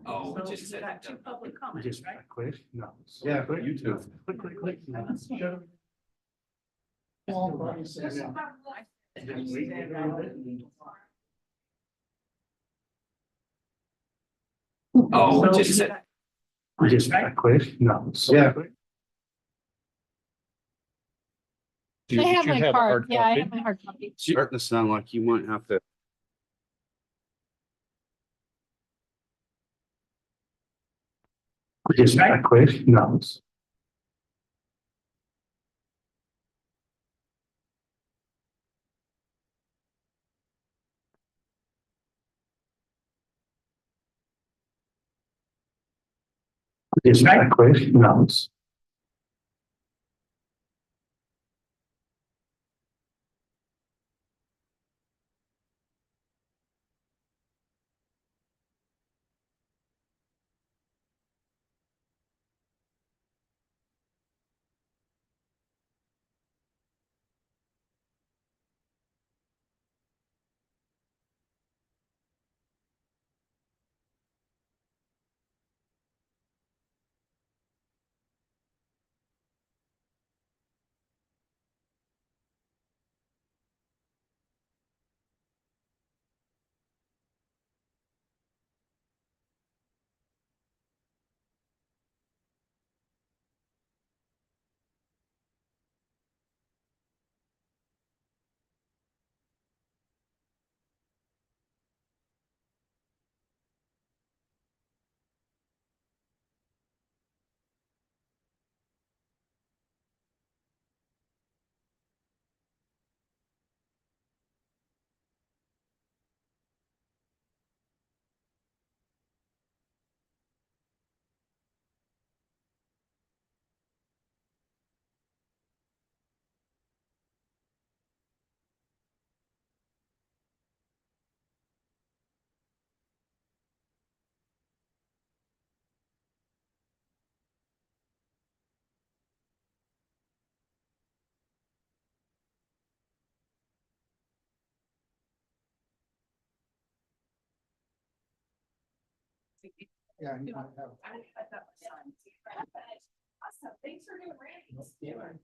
Oh, So just we said got it. two public comments, Just right? quick, no. Yeah, Quick, you too. Click, click, click. no. Just wait a little bit and- Oh, So just we said. got- Just right? quick, no. Yeah. I have my card. Yeah, I have my hard copy. Starting to sound like you might have to. Just quick, no. Just quick, no. Yeah. I got my son. Awesome, thanks for doing Randy.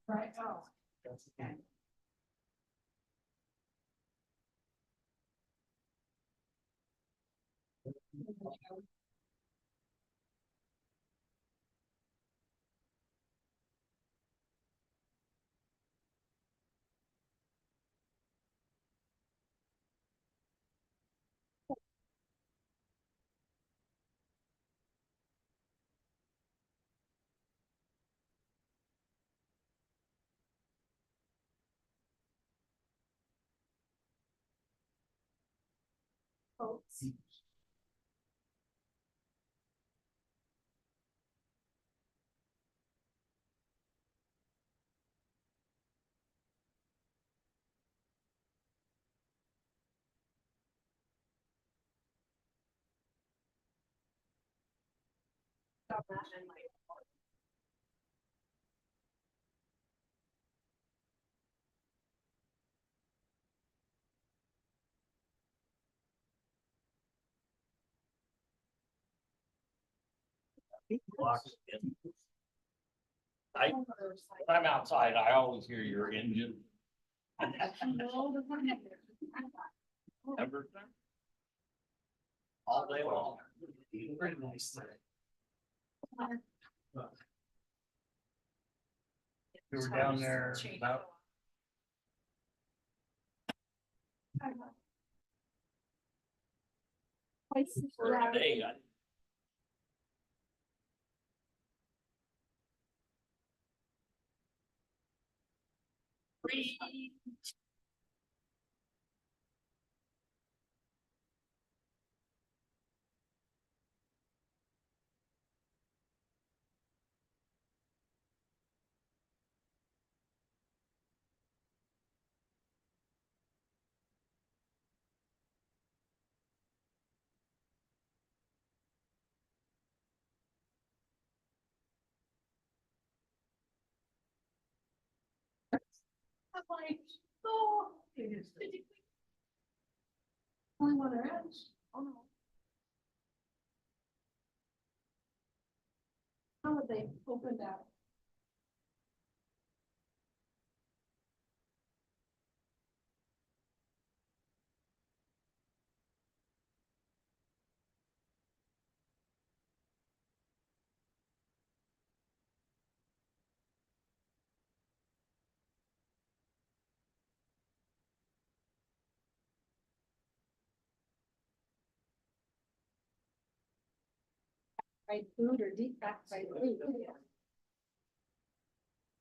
Right, oh. Folks. Stop that and like. I, when I'm outside, I always hear your engine. Ever. All day long. Very nice. We were down there about For a day, I I'm like, oh. It is. Only one around. Oh no. How would they open that? Fried food or deep fried food.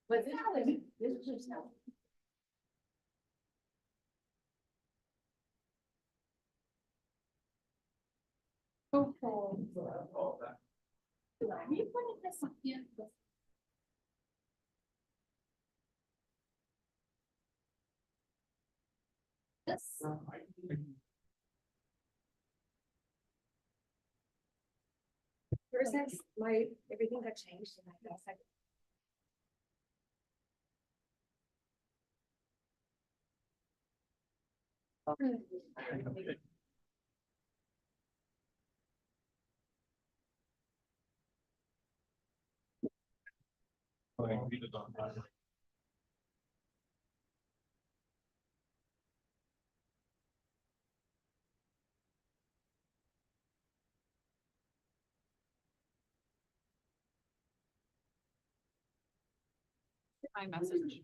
But this is now. So cold. Let me put this up here. This. Versus my, everything got changed and I guess I. My message.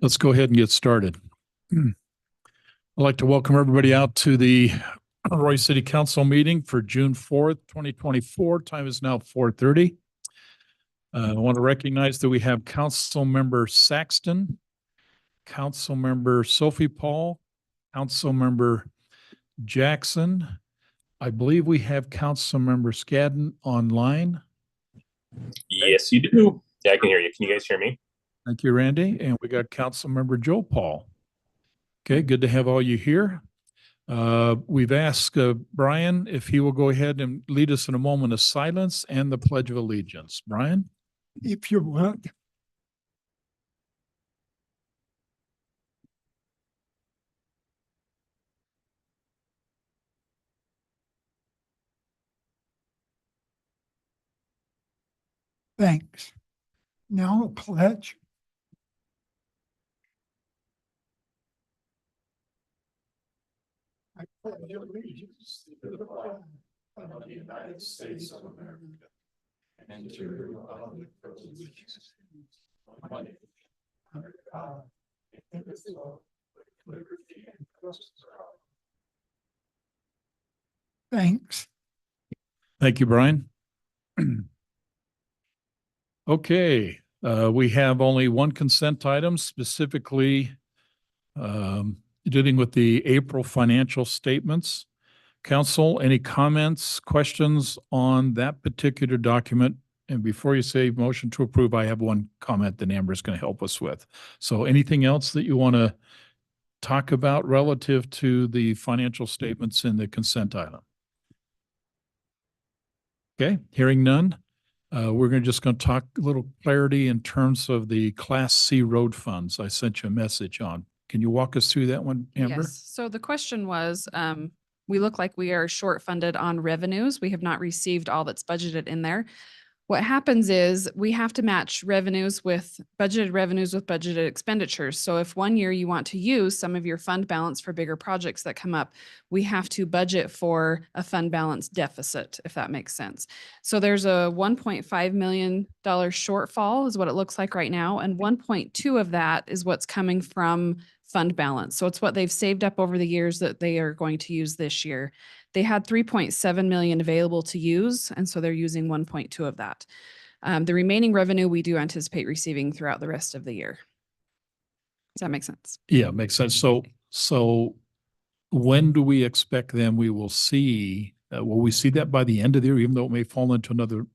Let's go ahead and get started. I'd like to welcome everybody out to the Roy City Council meeting for June 4th, 2024. Time is now 4:30. I want to recognize that we have Council Member Saxton, Council Member Sophie Paul, Council Member Jackson. I believe we have Council Member Scadden online. Yes, you do. Yeah, I can hear you. Can you guys hear me? Thank you, Randy. And we got Council Member Joe Paul. Okay, good to have all you here. We've asked Brian if he will go ahead and lead us in a moment of silence and the Pledge of Allegiance. Brian? If you want. Thanks. Now a pledge. I pledge allegiance to the flag of the United States of America and to the republic for which it stands, one nation, under God, indivisible, with liberty and justice for all. Thanks. Thank you, Brian. Okay, we have only one consent item, specifically dealing with the April financial statements. Council, any comments, questions on that particular document? And before you say motion to approve, I have one comment that Amber is going to help us with. So anything else that you want to talk about relative to the financial statements in the consent item? Okay, hearing none. We're just going to talk a little clarity in terms of the Class C road funds I sent you a message on. Can you walk us through that one, Amber? Yes. So the question was, we look like we are short funded on revenues. We have not received all that's budgeted in there. What happens is we have to match revenues with budgeted expenditures. So if one year you want to use some of your fund balance for bigger projects that come up, we have to budget for a fund balance deficit, if that makes sense. So there's a $1.5 million shortfall is what it looks like right now. And 1.2 of that is what's coming from fund balance. So it's what they've saved up over the years that they are going to use this year. They had 3.7 million available to use, and so they're using 1.2 of that. The remaining revenue we do anticipate receiving throughout the rest of the year. Does that make sense? Yeah, makes sense. So when do we expect then we will see, will we see that by the end of the year, even though it may fall into another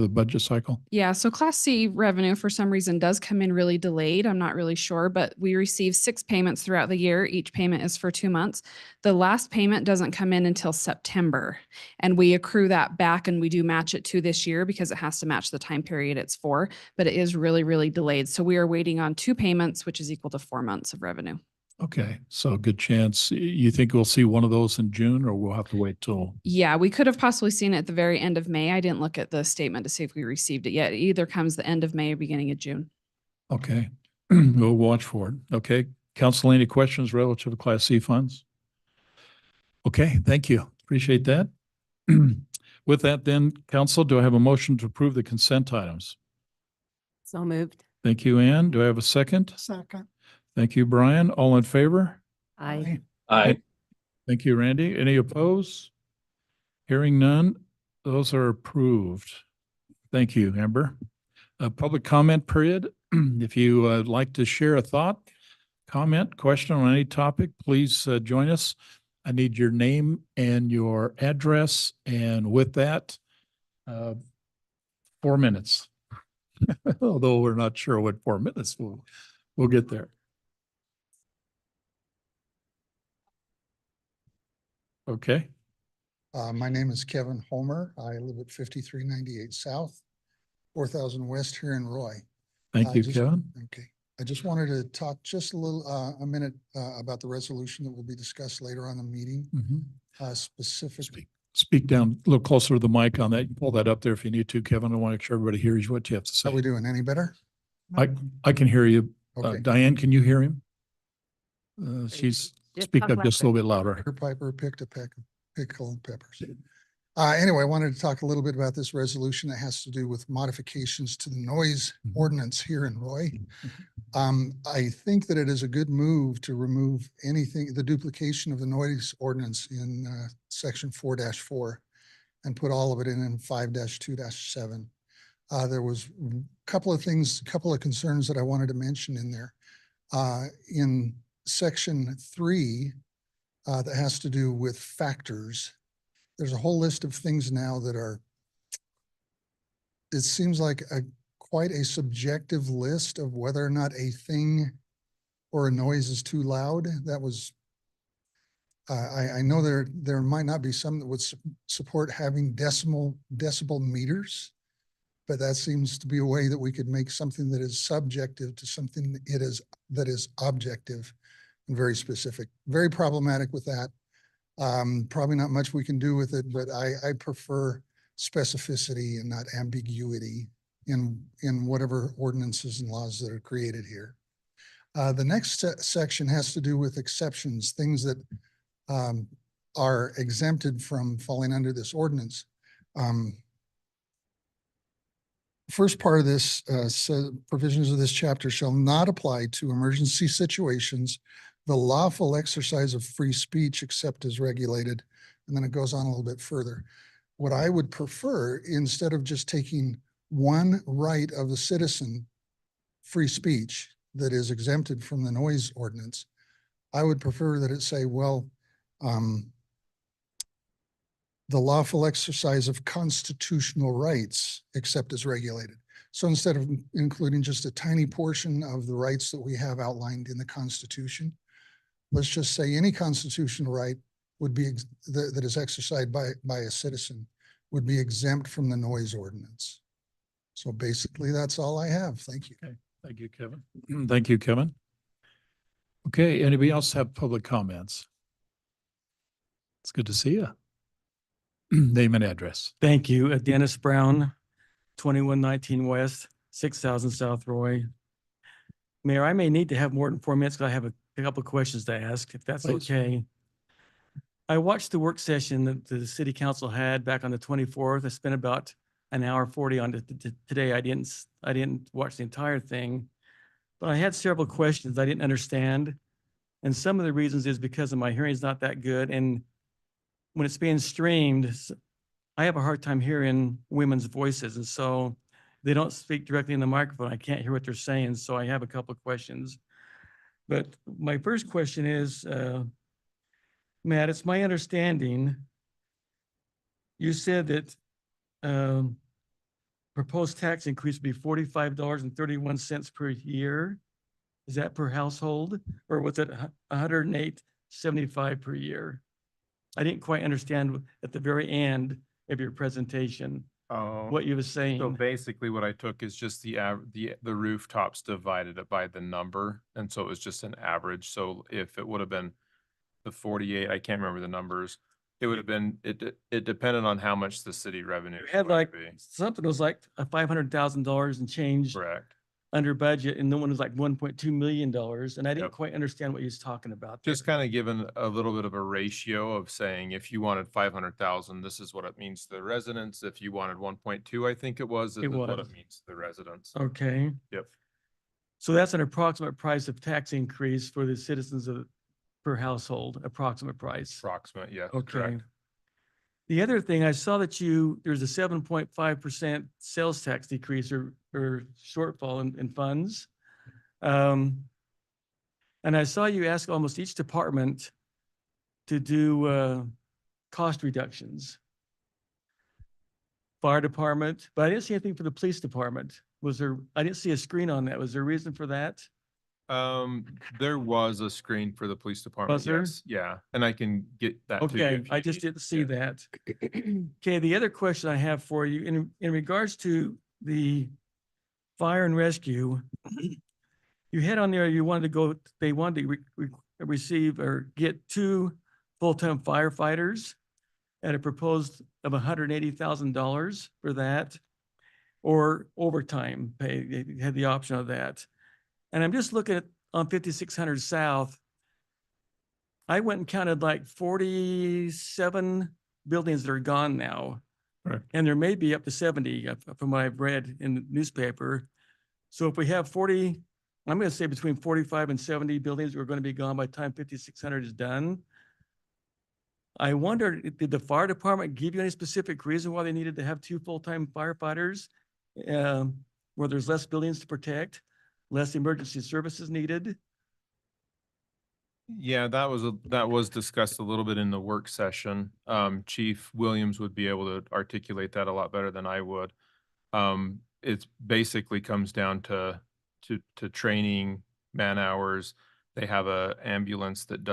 budget cycle? Yeah, so Class C revenue for some reason does come in really delayed. I'm not really sure, but we receive 6 payments throughout the year. Each payment is for 2 months. The last payment doesn't come in until September, and we accrue that back and we do match it to this year because it has to match the time period it's for, but it is really, really delayed. So we are waiting on 2 payments, which is equal to 4 months of revenue. Okay, so good chance. You think we'll see one of those in June, or we'll have to wait till? Yeah, we could have possibly seen it at the very end of May. I didn't look at the statement to see if we received it yet. It either comes the end of May or beginning of June. Okay, we'll watch for it. Okay, Council, any questions relative to Class C funds? Okay, thank you. Appreciate that. With that then, Council, do I have a motion to approve the consent items? So moved. Thank you, Ann. Do I have a second? Second. Thank you, Brian. All in favor? Aye. Aye. Thank you, Randy. Any opposed? Hearing none, those are approved. Thank you, Amber. Public comment period. If you would like to share a thought, comment, question on any topic, please join us. I need your name and your address. And with that, 4 minutes. Although we're not sure what 4 minutes we'll get there. Okay. My name is Kevin Homer. I live at 5398 South, 4000 West here in Roy. Thank you, Kevin. Okay. I just wanted to talk just a minute about the resolution that will be discussed later on the meeting. Specifically. Speak down a little closer to the mic on that. You can pull that up there if you need to, Kevin. I want to make sure everybody hears what you have to say. How are we doing? Any better? I can hear you. Okay. Diane, can you hear him? She's Just speak talk up just a little bit louder. Peter Piper picked a peck of pickled peppers. Anyway, I wanted to talk a little bit about this resolution that has to do with modifications to the noise ordinance here in Roy. I think that it is a good move to remove the duplication of the noise ordinance in section 4-4 and put all of it in 5-2-7. There was a couple of concerns that I wanted to mention in there. In section 3, that has to do with factors. There's a whole list of things now that are, it seems like quite a subjective list of whether or not a thing or a noise is too loud. That was, I know there might not be some that would support having decibel meters, but that seems to be a way that we could make something that is subjective to something that is objective and very specific. Very problematic with that. Probably not much we can do with it, but I prefer specificity and not ambiguity. in whatever ordinances and laws that are created here. The next section has to do with exceptions, things that are exempted from falling under this ordinance. First part of this says provisions of this chapter shall not apply to emergency situations, the lawful exercise of free speech except as regulated. And then it goes on a little bit further. What I would prefer, instead of just taking one right of the citizen, free speech, that is exempted from the noise ordinance, I would prefer that it say, well, the lawful exercise of constitutional rights except as regulated. So instead of including just a tiny portion of the rights that we have outlined in the Constitution, let's just say any constitutional right would be that is exercised by a citizen would be exempt from the noise ordinance. So basically, that's all I have. Thank you. Okay. Thank you, Kevin. Thank you, Kevin. Okay, anybody else have public comments? It's good to see you. Name and address. Thank you. Dennis Brown, 2119 West, 6000 South Roy. Mayor, I may need to have more than 4 minutes because I have a couple of questions to ask, if that's Please. okay. I watched the work session that the city council had back on the 24th. I spent about an hour 40 on it today. I didn't watch the entire thing, but I had several questions I didn't understand. And some of the reasons is because of my hearing is not that good. And when it's being streamed, I have a hard time hearing women's voices. And so they don't speak directly in the microphone. I can't hear what they're saying. So I have a couple of questions. But my first question is, Matt, it's my understanding, you said that proposed tax increase would be $45.31 per year. Is that per household? Or was it $108.75 per year? I didn't quite understand at the very end of your presentation what you were saying. So basically what I took is just the rooftops divided it by the number. And so it was just an average. So if it would have been the 48, I can't remember the numbers. It would have been, it depended on how much the city revenue You had would like, be. something was like a $500,000 and change Correct. under budget, and the one was like $1.2 million. And I didn't Yep. quite understand what you was talking about there. Just kind of given a little bit of a ratio of saying, if you wanted 500,000, this is what it means to the residents. If you wanted 1.2, I think it was, this is what was. it means to the residents. Okay. Yep. So that's an approximate price of tax increase for the citizens of per household, approximate price. Approximate, yeah. Okay. Correct. The other thing, I saw that there's a 7.5% sales tax decrease or shortfall in funds. And I saw you ask almost each department to do cost reductions. Fire department, but I didn't see anything for the police department. I didn't see a screen on that. Was there a reason for that? There was a screen for the police department. Was there? Yes, yeah, and I can get that to you. Okay, if I you just need. didn't see Yeah. that. Okay, the other question I have for you, in regards to the fire and rescue, you had on there, they wanted to receive or get 2 full-time firefighters at a proposed of $180,000 for that, or overtime pay. They had the option of that. And I'm just looking at on 5600 South, I went and counted like 47 buildings that are gone now. Right. And there may be up to 70 from what I've read in the newspaper. So if we have 40, I'm going to say between 45 and 70 buildings that are going to be gone by the time 5600 is done. I wondered, did the fire department give you any specific reason why they needed to have 2 full-time firefighters? Where there's less buildings to protect, less emergency services needed? Yeah, that was discussed a little bit in the work session. Chief Williams would be able to articulate that a lot better than I would. It basically comes down to training, man hours. They have a ambulance that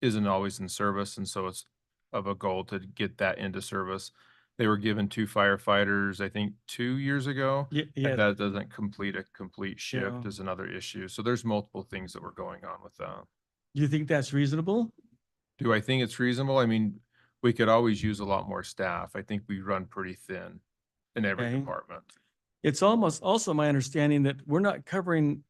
isn't always in service, and so it's of a goal to get that into service. They were given 2 firefighters, I think 2 years ago. Yeah. That doesn't complete a complete shift Yeah. is another issue. So there's multiple things that were going on with that. Do you think that's reasonable? Do I think it's reasonable? I mean, we could always use a lot more staff. I think we run pretty thin in every Okay. department. it's almost also my understanding that we're not covering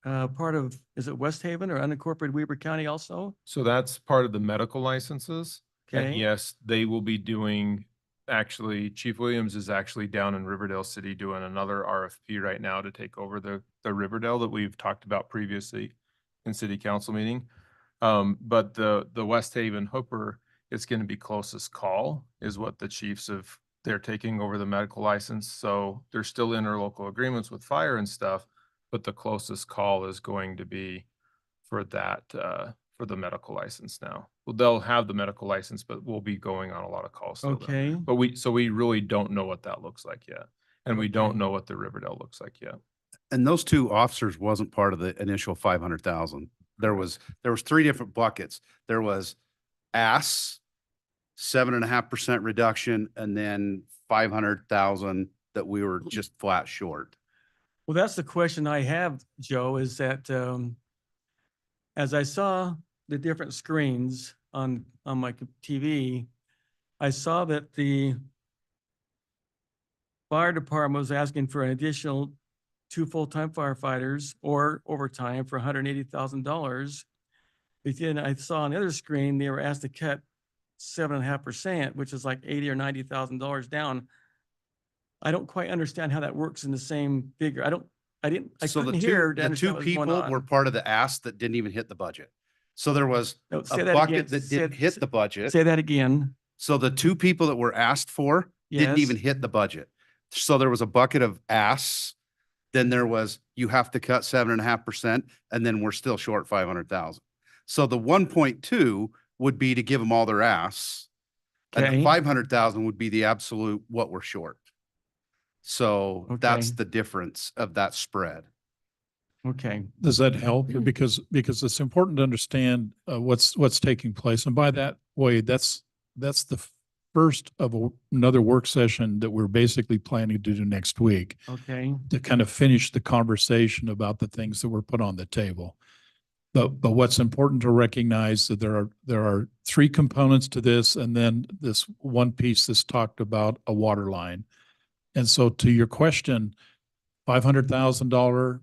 part of, is it West Haven or unincorporated Weber County also? So that's part of the medical licenses. And Okay. yes, they will be doing, actually, Chief Williams is actually down in Riverdale City doing another RFP right now to take over the Riverdale that we've talked about previously in city council meeting. But the West Haven Hooper is going to be closest call is what the chiefs of, they're taking over the medical license. So there's still interlocal agreements with fire and stuff, but the closest call is going to be for that, for the medical license now. Well, they'll have the medical license, but we'll be going on a lot of calls. still then. Okay. But we really don't know what that looks like yet. And we don't Okay. know what the Riverdale looks like yet. And those two officers wasn't part of the initial 500,000. There was three different buckets. There was ASS, 7.5% reduction, and then 500,000 that we were just flat short. Well, that's the question I have, Joe, is that as I saw the different screens on my TV, I saw that the fire department was asking for an additional 2 full-time firefighters or overtime for $180,000. But then I saw on the other screen, they were asked to cut 7.5%, which is like $80,000 or $90,000 down. I don't quite understand how that works in the same figure. I So couldn't hear. to the understand two what was going people on. were part of the ASS that didn't even hit the budget. So there was No, a say that bucket again. that didn't hit the budget. Say that again. So the two people that were asked for didn't Yes. even hit the budget. So there was a bucket of ASS. Then there was, you have to cut 7.5%, and then we're still short 500,000. So the 1.2 would be to give them all their ass. And Okay. the 500,000 would be the absolute what we're short. So that's Okay. the difference of that spread. Okay. Does that help? Because it's important to understand what's taking place. And by that way, that's the first of another work session that we're basically planning to do next week Okay. to kind of finish the conversation about the things that were put on the table. But what's important to recognize that there are three components to this, and then this one piece that's talked about a water line. And so to your question, $500,000,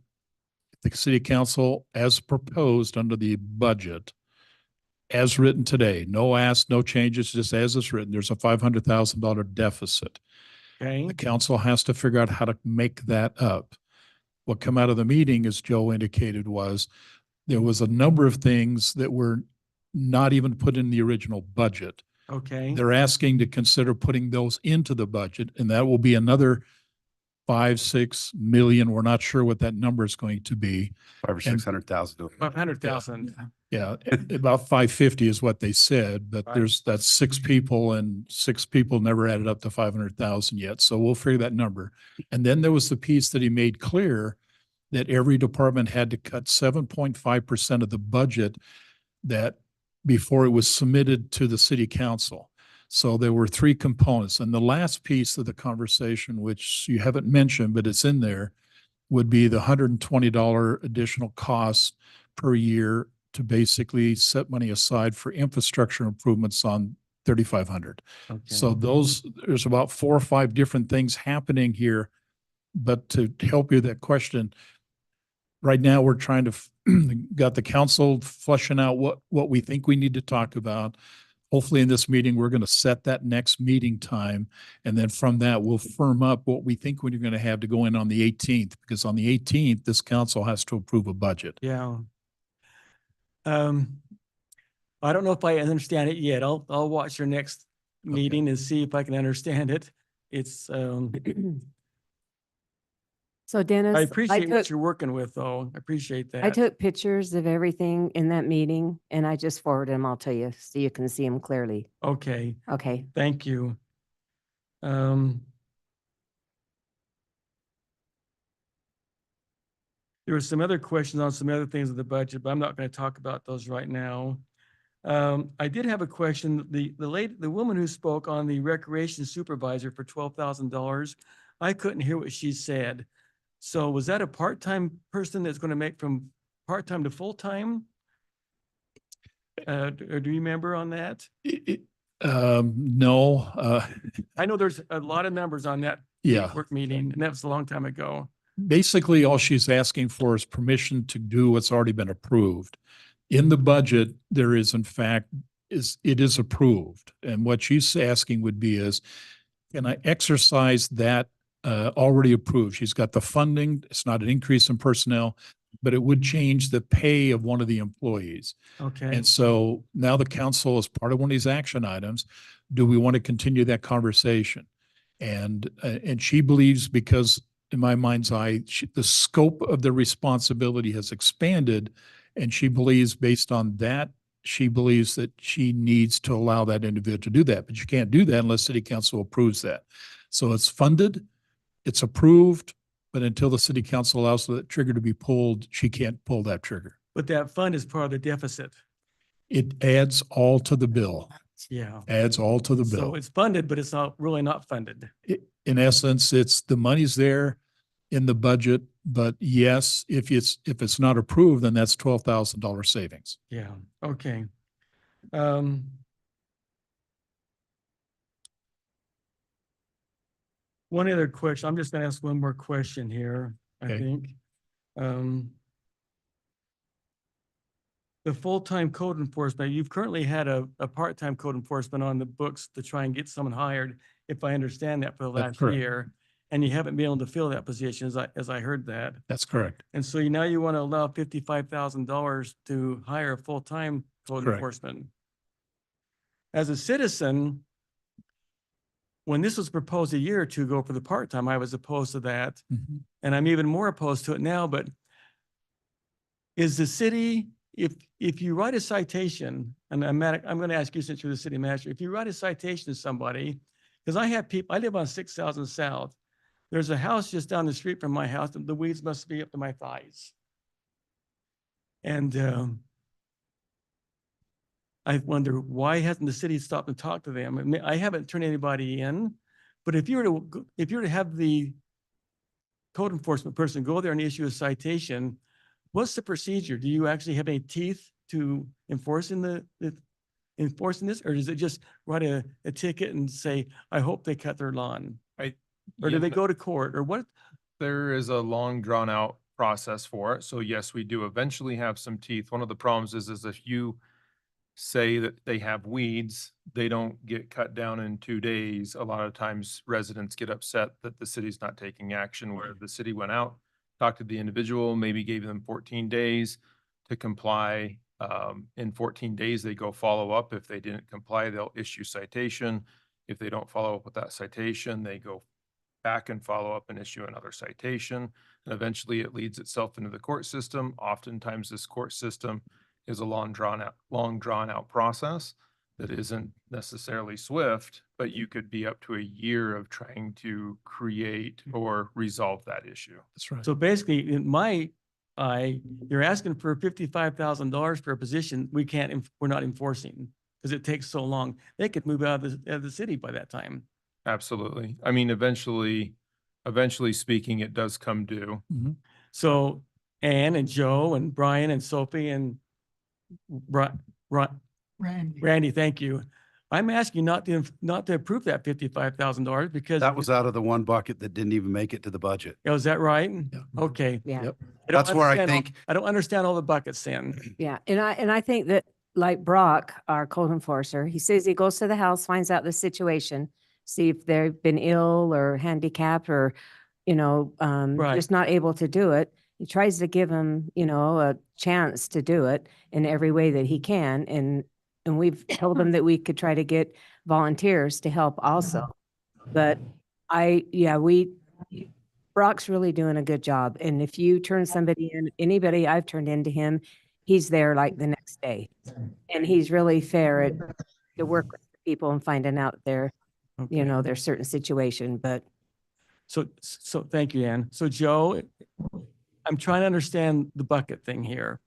the city council as proposed under the budget, as written today, no ask, no changes, just as it's written, there's a $500,000 deficit. Okay. The council has to figure out how to make that up. What come out of the meeting, as Joe indicated, was there was a number of things that were not even put in the original budget. Okay. They're asking to consider putting those into the budget, and that will be another 5-6 million. We're not sure what that number is going to be. 500,000 or 600,000. 500,000. Yeah, about 550 is what they said, but Right. that's 6 people, and 6 people never added up to 500,000 yet. So we'll figure that number. And then there was the piece that he made clear that every department had to cut 7.5% of the budget that before it was submitted to the city council. So there were 3 components. And the last piece of the conversation, which you haven't mentioned, but it's in there, would be the $120 additional costs per year to basically set money aside for infrastructure improvements on 3,500. Okay. So there's about 4 or 5 different things happening here. But to help you with that question, right now we're trying to, got the council fleshing out what we think we need to talk about. Hopefully in this meeting, we're going to set that next meeting time. And then from that, we'll firm up what we think we're going to have to go in on the 18th, because on the 18th, this council has to approve a budget. Yeah. I don't know if I understand it yet. I'll watch your next meeting and see if I can understand it. It's, So Dennis, I appreciate what took- you're working with, though. I appreciate that. I took pictures of everything in that meeting and I just forwarded them all to you so you can see them clearly. Okay, Okay. thank you. There were some other questions on some other things of the budget, but I'm not going to talk about those right now. I did have a question. The woman who spoke on the recreation supervisor for $12,000, I couldn't hear what she said. So was that a part-time person that's going to make from part-time to full-time? Or do you remember on that? No, I know there's a lot of numbers on that yeah. work meeting, and that was a long time ago. Basically, all she's asking for is permission to do what's already been approved. In the budget, there is in fact, it is approved. And what she's asking would be is, can I exercise that already approved? She's got the funding. It's not an increase in personnel, but it would change the pay of one of the employees. Okay. And so now the council is part of one of these action items. Do we want to continue that conversation? And she believes, because in my mind's eye, the scope of the responsibility has expanded. And she believes, based on that, she believes that she needs to allow that individual to do that. But you can't do that unless city council approves that. So it's funded, it's approved, but until the city council allows that trigger to be pulled, she can't pull that trigger. But that fund is part of the deficit. It adds all to the bill, Yeah. adds all to the So bill. it's funded, but it's not really not funded. In essence, it's the money's there in the budget, but yes, if it's not approved, then that's $12,000 savings. Yeah. Okay. One other question. I'm just going to ask one more question here, I Okay. think. The full-time code enforcement, you've currently had a part-time code enforcement on the books to try and get someone hired, if I understand that, for the That's last correct. year. And you haven't been able to fill that position, as I heard that. That's correct. And so now you want to allow $55,000 to hire a full-time code Correct. enforcement. As a citizen, when this was proposed a year or two ago for the part-time, I was opposed to that. Mhm. And I'm even more opposed to it now, but is the city, if you write a citation, and I'm going to ask you, since you're the city manager, if you write a citation to somebody, because I have people, I live on 6,000 South. There's a house just down the street from my house, and the weeds must be up to my thighs. And I wonder, why hasn't the city stopped and talked to them? I mean, I haven't turned anybody in, but if you were to have the code enforcement person go there and issue a citation, what's the procedure? Do you actually have any teeth to enforcing enforcing this, or does it just write a ticket and say, I hope they cut their lawn? Or do they go to court, or what? There is a long drawn out process for it. So yes, we do eventually have some teeth. One of the problems is if you say that they have weeds, they don't get cut down in 2 days. A lot of times residents get upset that the city's not taking action, where the city went out, talked to the individual, maybe gave them 14 days to comply. In 14 days, they go follow up. If they didn't comply, they'll issue citation. If they don't follow up with that citation, they go back and follow up and issue another citation. And eventually it leads itself into the court system. Oftentimes this court system is a long drawn out process that isn't necessarily swift, but you could be up to a year of trying to create or resolve that issue. That's right. So basically, in my eye, you're asking for $55,000 for a position we're not enforcing, because it takes so long. They could move out of the city by that time. Absolutely. I mean, eventually speaking, it does come due. Mhm. So Ann and Joe and Brian and Sophie and Randy, thank you. I'm asking not to approve that $55,000 because. That was out of the one bucket that didn't even make it to the budget. Oh, is that right? Yeah. Okay. Yeah. Yep. I don't That's where I understand all- think- I don't understand all the buckets then. Yeah, and I think that, like Brock, our code enforcer, he says he goes to the house, finds out the situation, see if they've been ill or handicapped or, Right. just not able to do it. He tries to give them, a chance to do it in every way that he can. And we've told him that we could try to get volunteers to help also. But Brock's really doing a good job. And if you turn somebody in, anybody I've turned into him, he's there like the next day. And he's really fair to work with people and finding out their certain situation, but. So thank you, Ann. So Joe, I'm trying to understand the bucket thing here.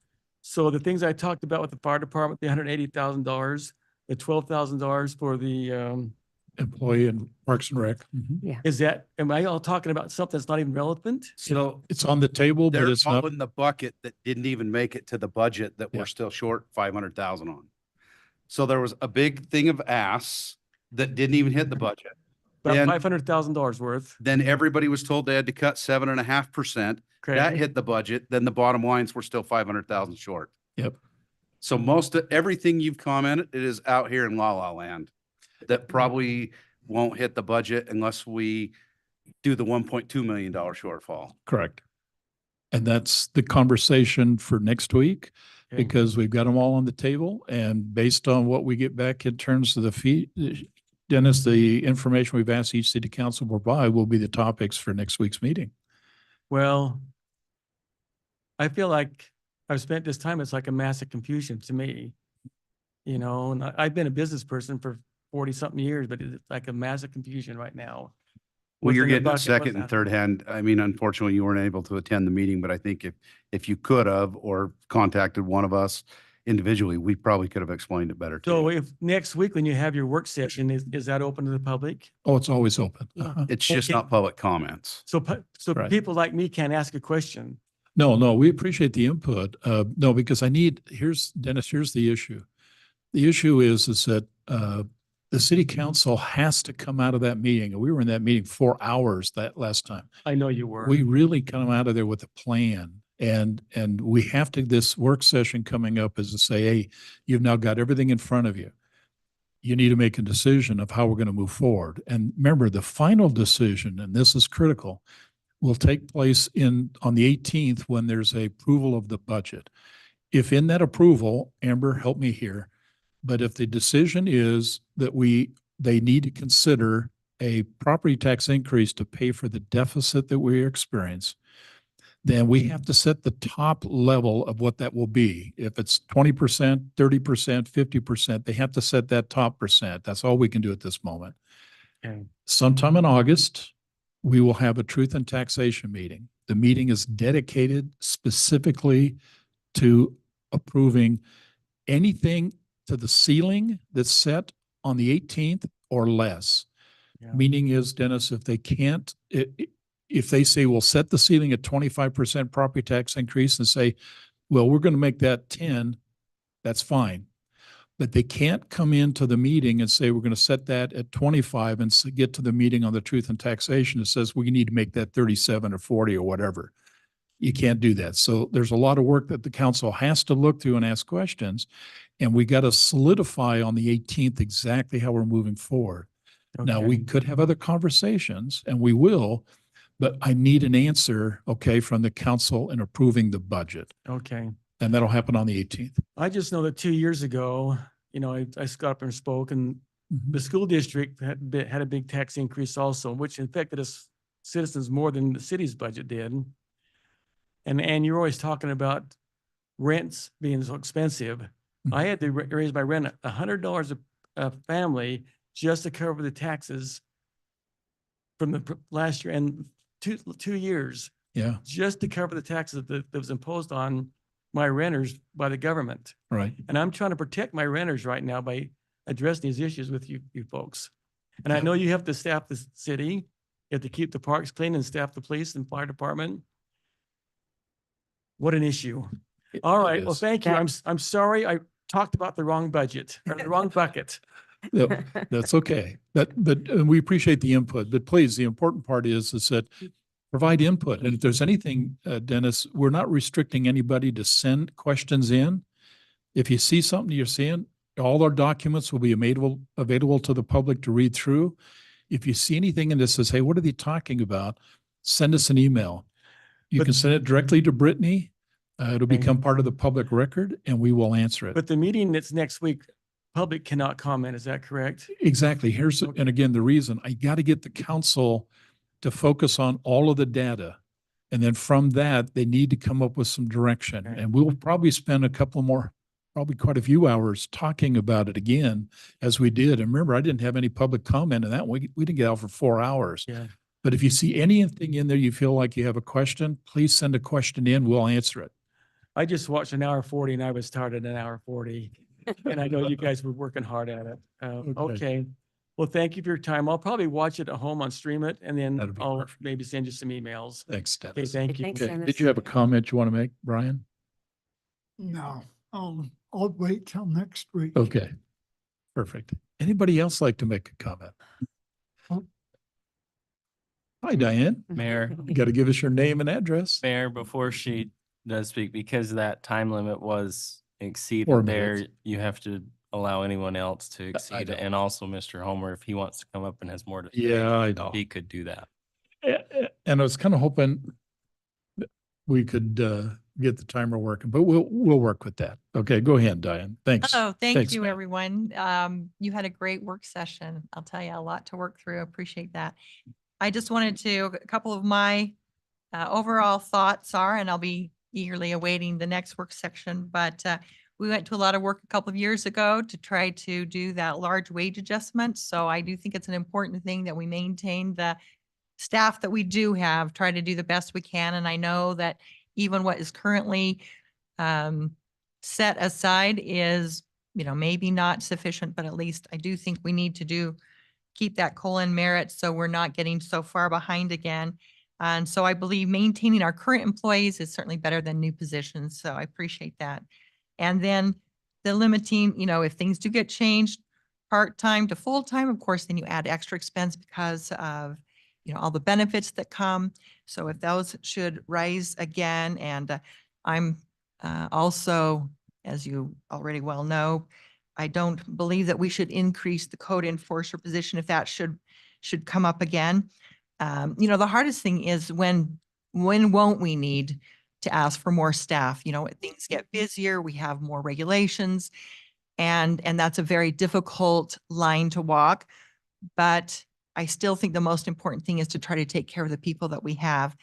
So the things I talked about with the fire department, the $180,000, the $12,000 for the, Employee in Parks and Rec. Mhm. am I all talking about something that's not even relevant? So It's on the table, but they're it's all not. in the bucket that didn't even make it to the budget that Yeah. we're still short 500,000 on. So there was a big thing of asks that didn't even hit the budget. About Then- $500,000 worth. Then everybody was told they had to cut 7.5%. That Okay. hit the budget. Then the bottom lines were still 500,000 short. Yep. So most of everything you've commented, it is out here in La La Land. That probably won't hit the budget unless we do the $1.2 million shortfall. Correct. And that's the conversation for next week, Okay. because we've got them all on the table, and based on what we get back in terms of the fee, Dennis, the information we've asked each city council to provide will be the topics for next week's meeting. Well, I feel like I've spent this time, it's like a massive confusion to me. You know, and I've been a business person for 40-something years, but it's like a massive confusion right now. Well, What's you're in the getting a bucket, second what's and not? third hand. I mean, unfortunately, you weren't able to attend the meeting, but I think if you could have or contacted one of us individually, we probably could have explained it better to So you. if next week when you have your work session, is that open to the public? Oh, it's always open. Uh-huh. It's just okay. not public comments. So, so Right. people like me can ask a question. No, we appreciate the input. No, because Dennis, here's the issue. The issue is that the city council has to come out of that meeting. And we were in that meeting 4 hours that last time. I know you were. We really come out of there with a plan. And we have to, this work session coming up is to say, hey, you've now got everything in front of you. You need to make a decision of how we're going to move forward. And remember, the final decision, and this is critical, will take place on the 18th when there's a approval of the budget. If in that approval, Amber, help me here, but if the decision is that they need to consider a property tax increase to pay for the deficit that we experience, then we have to set the top level of what that will be. If it's 20%, 30%, 50%, they have to set that top percent. That's all we can do at this moment. Okay. Sometime in August, we will have a truth and taxation meeting. The meeting is dedicated specifically to approving anything to the ceiling that's set on the 18th or less. Yeah. Meaning is, Dennis, if they can't, if they say, we'll set the ceiling at 25% property tax increase and say, well, we're going to make that 10, that's fine. But they can't come into the meeting and say, we're going to set that at 25 and get to the meeting on the truth and taxation. It says, we need to make that 37 or 40 or whatever. You can't do that. So there's a lot of work that the council has to look through and ask questions. And we got to solidify on the 18th exactly how we're moving forward. Now, we Okay. could have other conversations, and we will, but I need an answer, okay, from the council in approving the budget. Okay. And that'll happen on the 18th. I just know that 2 years ago, you know, I got up and spoke, and the school district had a big tax increase also, which affected us citizens more than the city's budget did. And you're always talking about rents being so expensive. I had to raise my rent $100 a family just to cover the taxes from the last year and 2 years, Yeah, just to cover the taxes that was imposed on my renters by the government. right. And I'm trying to protect my renters right now by addressing these issues with you folks. And I know you have to staff the city, you have to keep the parks clean and staff the police and fire department. What an issue. All It right, well, is. thank you. I'm sorry I talked about the wrong budget or the wrong bucket. Yeah, that's okay. But we appreciate the input, but please, the important part is that provide input. And if there's anything, Dennis, we're not restricting anybody to send questions in. If you see something you're seeing, all our documents will be available to the public to read through. If you see anything and it says, hey, what are they talking about? Send us an email. You But- can send it directly to Brittany. It'll Okay. become part of the public record and we will answer it. But the meeting that's next week, public cannot comment, is that correct? Exactly. Here's, Okay. and again, the reason I got to get the council to focus on all of the data. And then from that, they need to come up with some direction. Okay. And we'll probably spend a couple more, probably quite a few hours talking about it again as we did. And remember, I didn't have any public comment in that. We didn't get out for 4 hours. Yeah. But if you see anything in there, you feel like you have a question, please send a question in. We'll answer it. I just watched an hour 40 and I was tired at an hour 40. And I know you guys were working hard at it. Okay. Okay. Well, thank you for your time. I'll probably watch it at home on Stream It, and then That'd be I'll perfect. maybe send you some emails. Thanks, Okay, Dennis. thank you. Thanks, Okay. Dennis. Did you have a comment you want to make, Brian? No, I'll wait till next week. Okay. Perfect. Anybody else like to make a comment? Hi, Diane. Mayor, You got to give us your name and address. Mayor, before she does speak, because that time limit was 4 exceeded there, minutes. you have to allow anyone else to exceed know. it. And also Mr. Homer, if he wants to come up and has more to say, Yeah, I know. he could do that. And I was kind of hoping that we could get the timer working, but we'll work with that. Okay, go ahead, Diane. Thanks. Oh, thank Thanks, you, ma'am. everyone. You had a great work session. I'll tell you, a lot to work through. Appreciate that. I just wanted to, a couple of my overall thoughts are, and I'll be eagerly awaiting the next work section, but we went to a lot of work a couple of years ago to try to do that large wage adjustment. So I do think it's an important thing that we maintain the staff that we do have, try to do the best we can. And I know that even what is currently set aside is, maybe not sufficient, but at least I do think we need to keep that COLA and merit so we're not getting so far behind again. And so I believe maintaining our current employees is certainly better than new positions. So I appreciate that. And then the limiting, if things do get changed part-time to full-time, of course, then you add extra expense because of, all the benefits that come. So if those should rise again, and I'm also, as you already well know, I don't believe that we should increase the code enforcer position if that should come up again. The hardest thing is when won't we need to ask for more staff? Things get busier, we have more regulations, and that's a very difficult line to walk. But I still think the most important thing is to try to take care of the people that we have.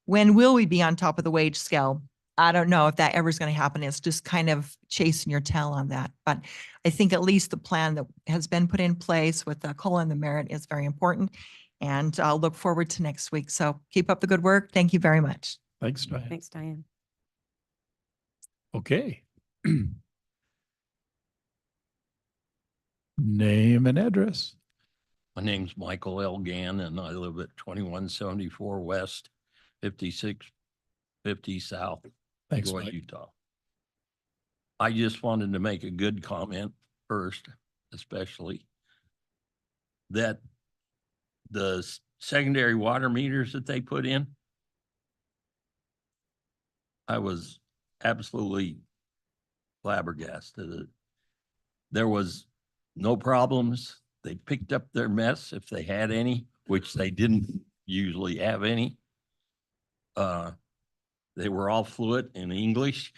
When will we be on top of the wage scale? I don't know if that ever is going to happen. It's just kind of chasing your tail on that. But I think at least the plan that has been put in place with the COLA and the merit is very important. And I'll look forward to next week. So keep up the good work. Thank you very much. Thanks, Diane. Thanks, Diane. Okay. Name and address. My name's Michael L. Gann, and I live at 2174 West, 5650 South, Thanks, Roy, Mike. Utah. I just wanted to make a good comment first, especially that the secondary water meters that they put in, I was absolutely flabbergasted. There was no problems. They picked up their mess if they had any, which they didn't usually have any. They were all fluent in English.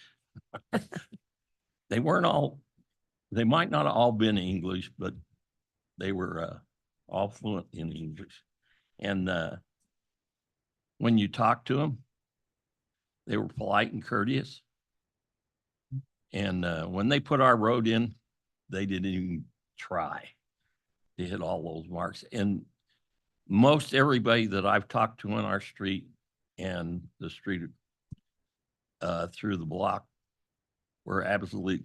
They might not have all been English, but they were all fluent in English. And when you talk to them, they were polite and courteous. And when they put our road in, they didn't even try to hit all those marks. And most everybody that I've talked to on our street and the street through the block were absolutely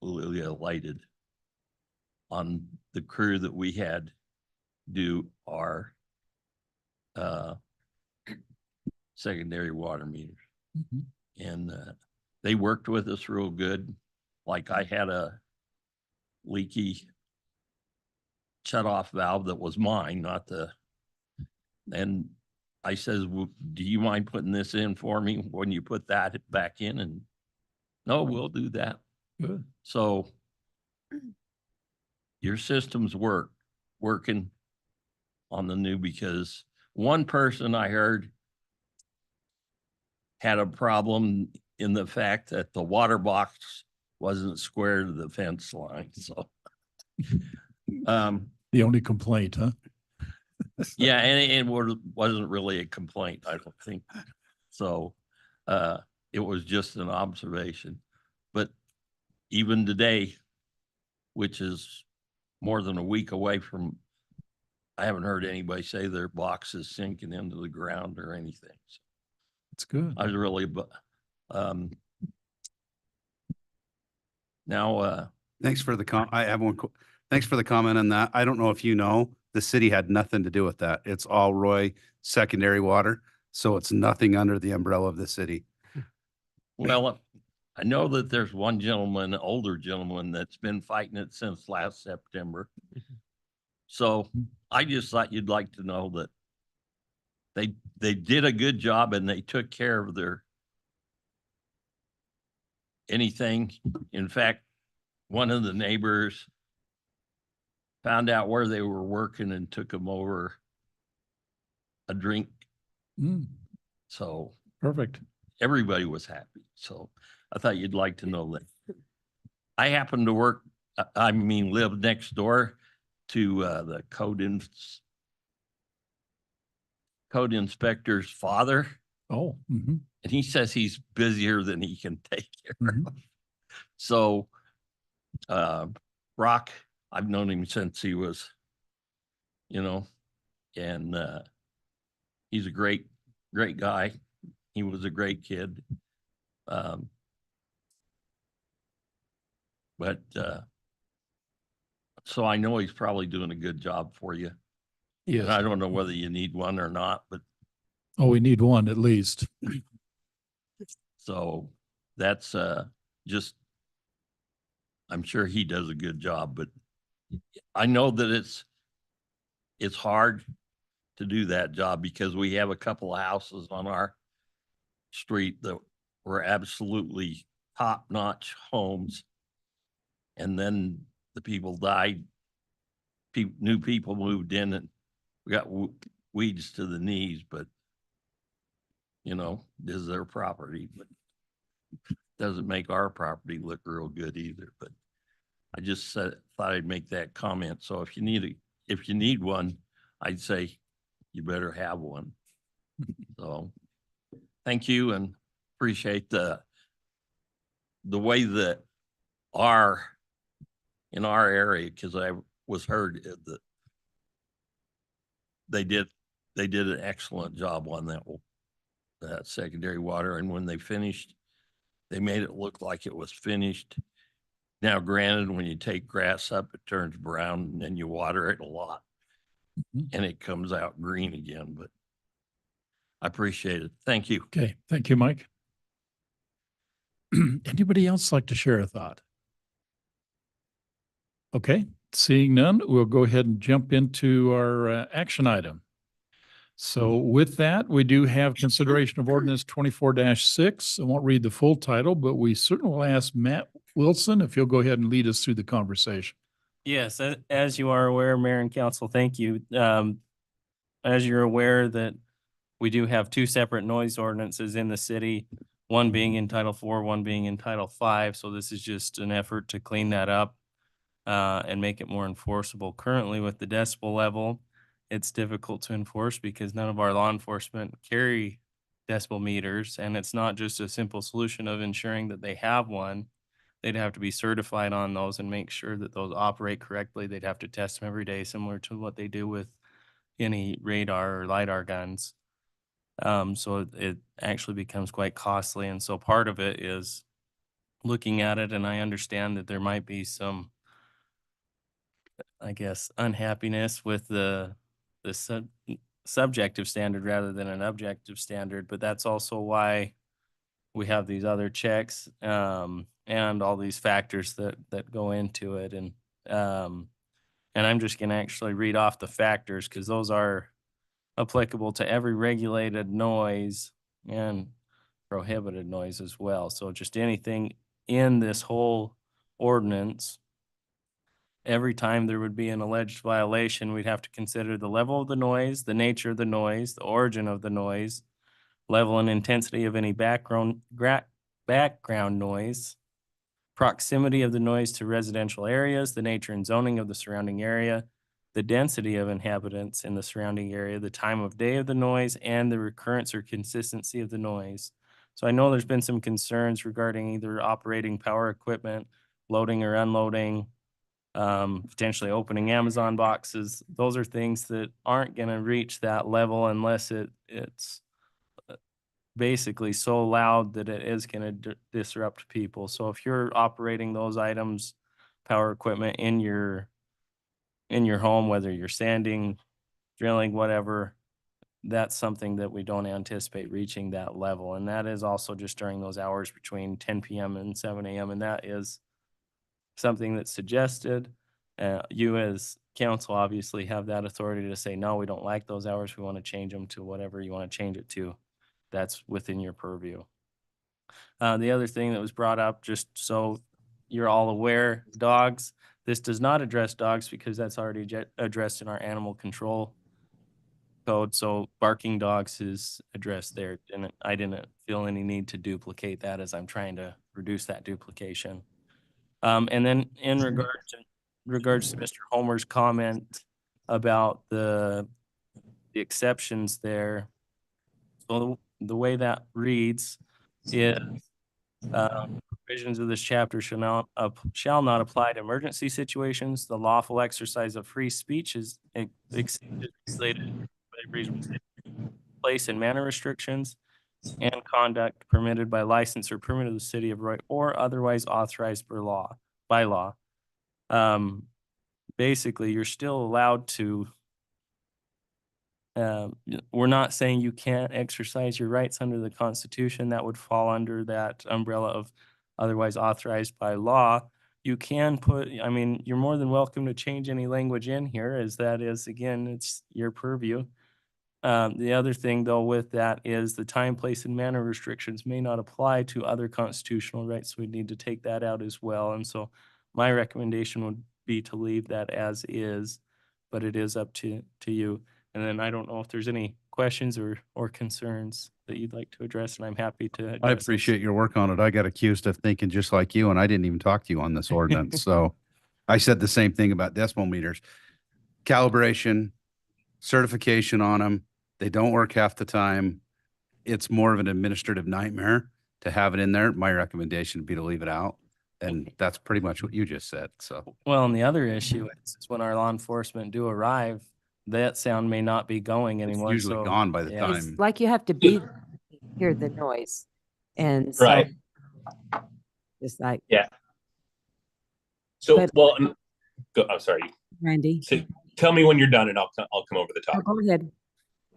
elated on the crew that we had do our secondary water meters. And they worked with us real good. Like I had a leaky shut-off valve that was mine, not and I says, well, do you mind putting this in for me when you put that back in? And no, we'll do that. Good. So your systems working on the new, because one person I heard had a problem in the fact that the water box wasn't square to the fence line. So The only complaint, huh? yeah, and it wasn't really a complaint, I don't think. So it was just an observation. But even today, which is more than a week away from, I haven't heard anybody say their box is sinking into the ground or anything. So That's good. I was really, now, Thanks for the I have one. Thanks for the comment on that. I don't know if you know, the city had nothing to do with that. It's all Roy secondary water. So it's nothing under the umbrella of the city. well, I know that there's one gentleman, older gentleman, that's been fighting it since last September. So I just thought you'd like to know that they did a good job and they took care of their anything. In fact, one of the neighbors found out where they were working and took them over a drink. Mm, So perfect. everybody was happy. So I thought you'd like to know that. I happen to work, live next door to the code inspector's father. Oh, mhm. And he says he's busier than he can take care Mhm. of. So Brock, I've known him since he was, and he's a great guy. He was a great kid. But so I know he's probably doing a good job for you. Yes. And I don't know whether you need one or not, but Oh, we need one at least. so that's just, I'm sure he does a good job, but I know that it's hard to do that job because we have a couple of houses on our street that were absolutely top-notch homes. And then the people died. New people moved in and we got weeds to the knees, but this is their property, but doesn't make our property look real good either. But I just thought I'd make that comment. So if you need one, I'd say you better have one. So thank you and appreciate the way that in our area, because I was heard that they did an excellent job on that secondary water. And when they finished, they made it look like it was finished. Now, granted, when you take grass up, it turns brown and then you water it a lot and it comes out green again, but I appreciate it. Thank you. Okay, thank you, Mike. Anybody else like to share a thought? Okay, seeing none, we'll go ahead and jump into our action item. So with that, we do have consideration of ordinance 24-6. I won't read the full title, but we certainly will ask Matt Wilson if he'll go ahead and lead us through the conversation. Yes, as you are aware, Mayor and Council, thank you. As you're aware that we do have two separate noise ordinances in the city, one being in Title 4, one being in Title 5. So this is just an effort to clean that up and make it more enforceable. Currently with the decibel level, it's difficult to enforce because none of our law enforcement carry decibel meters. And it's not just a simple solution of ensuring that they have one. They'd have to be certified on those and make sure that those operate correctly. They'd have to test them every day, similar to what they do with any radar or LiDAR guns. So it actually becomes quite costly. And so part of it is looking at it, and I understand that there might be some, I guess, unhappiness with the subjective standard rather than an objective standard, but that's also why we have these other checks and all these factors that go into it. And I'm just going to actually read off the factors because those are applicable to every regulated noise and prohibited noise as well. So just anything in this whole ordinance, every time there would be an alleged violation, we'd have to consider the level of the noise, the nature of the noise, the origin of the noise, level and intensity of any background noise, proximity of the noise to residential areas, the nature and zoning of the surrounding area, the density of inhabitants in the surrounding area, the time of day of the noise, and the recurrence or consistency of the noise. So I know there's been some concerns regarding either operating power equipment, loading or unloading, potentially opening Amazon boxes. Those are things that aren't going to reach that level unless it's basically so loud that it is going to disrupt people. So if you're operating those items, power equipment in your home, whether you're sanding, drilling, whatever, that's something that we don't anticipate reaching that level. And that is also just during those hours between 10 PM and 7 AM. And that is something that's suggested. You as council obviously have that authority to say, no, we don't like those hours. We want to change them to whatever you want to change it to. That's within your purview. The other thing that was brought up, just so you're all aware, dogs. This does not address dogs because that's already addressed in our animal control code. So barking dogs is addressed there. And I didn't feel any need to duplicate that as I'm trying to reduce that duplication. And then in regards to Mr. Homer's comment about the exceptions there. So the way that reads is provisions of this chapter shall not apply to emergency situations. The lawful exercise of free speech is exceeded by reasonable place and manner restrictions and conduct permitted by license or permit of the city of Roy or otherwise authorized by law. Basically, you're still allowed to. We're not saying you can't exercise your rights under the Constitution. That would fall under that umbrella of otherwise authorized by law. You can put, I mean, you're more than welcome to change any language in here, as that is, again, it's your purview. The other thing, though, with that is the time, place, and manner restrictions may not apply to other constitutional rights. We need to take that out as well. And so my recommendation would be to leave that as is, but it is up to you. And then I don't know if there's any questions or concerns that you'd like to address, and I'm happy to. I address those. appreciate your work on it. I got accused of thinking just like you, and I didn't even talk to you on this ordinance. So I said the same thing about decimal meters. Calibration, certification on them. They don't work half the time. It's more of an administrative nightmare to have it in there. My recommendation would be to leave it out. And that's pretty much what you just said. So, Well, and the other issue is when our law enforcement do arrive, that sound may not be going it's anymore. usually so, gone by the yeah. It's time. like you have to be there to hear the noise. And so Right. it's like, So, But- well, I'm sorry. Randy, So tell me when you're done and I'll come over the top. go ahead.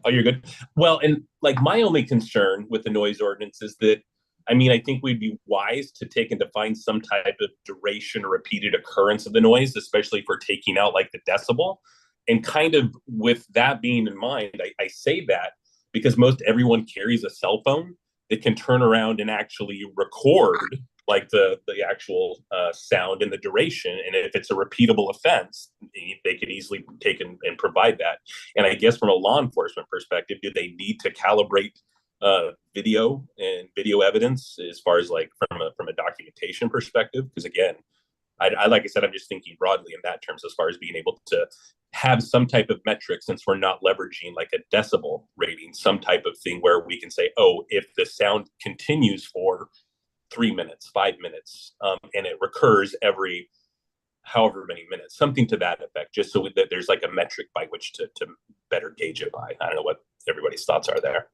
Oh, you're good. Well, and like my only concern with the noise ordinance is that, I mean, I think we'd be wise to take and define some type of duration or repeated occurrence of the noise, especially if we're taking out like the decibel. And kind of with that being in mind, I say that because most everyone carries a cell phone that can turn around and actually record like the actual sound and the duration. And if it's a repeatable offense, they could easily take and provide that. And I guess from a law enforcement perspective, do they need to calibrate video and video evidence as far as like from a documentation perspective? Because again, I like I said, I'm just thinking broadly in that terms as far as being able to have some type of metric, since we're not leveraging like a decibel rating, some type of thing where we can say, oh, if the sound continues for 3 minutes, 5 minutes, and it recurs every however many minutes, something to that effect, just so that there's like a metric by which to better gauge it by. I don't know what everybody's thoughts are there.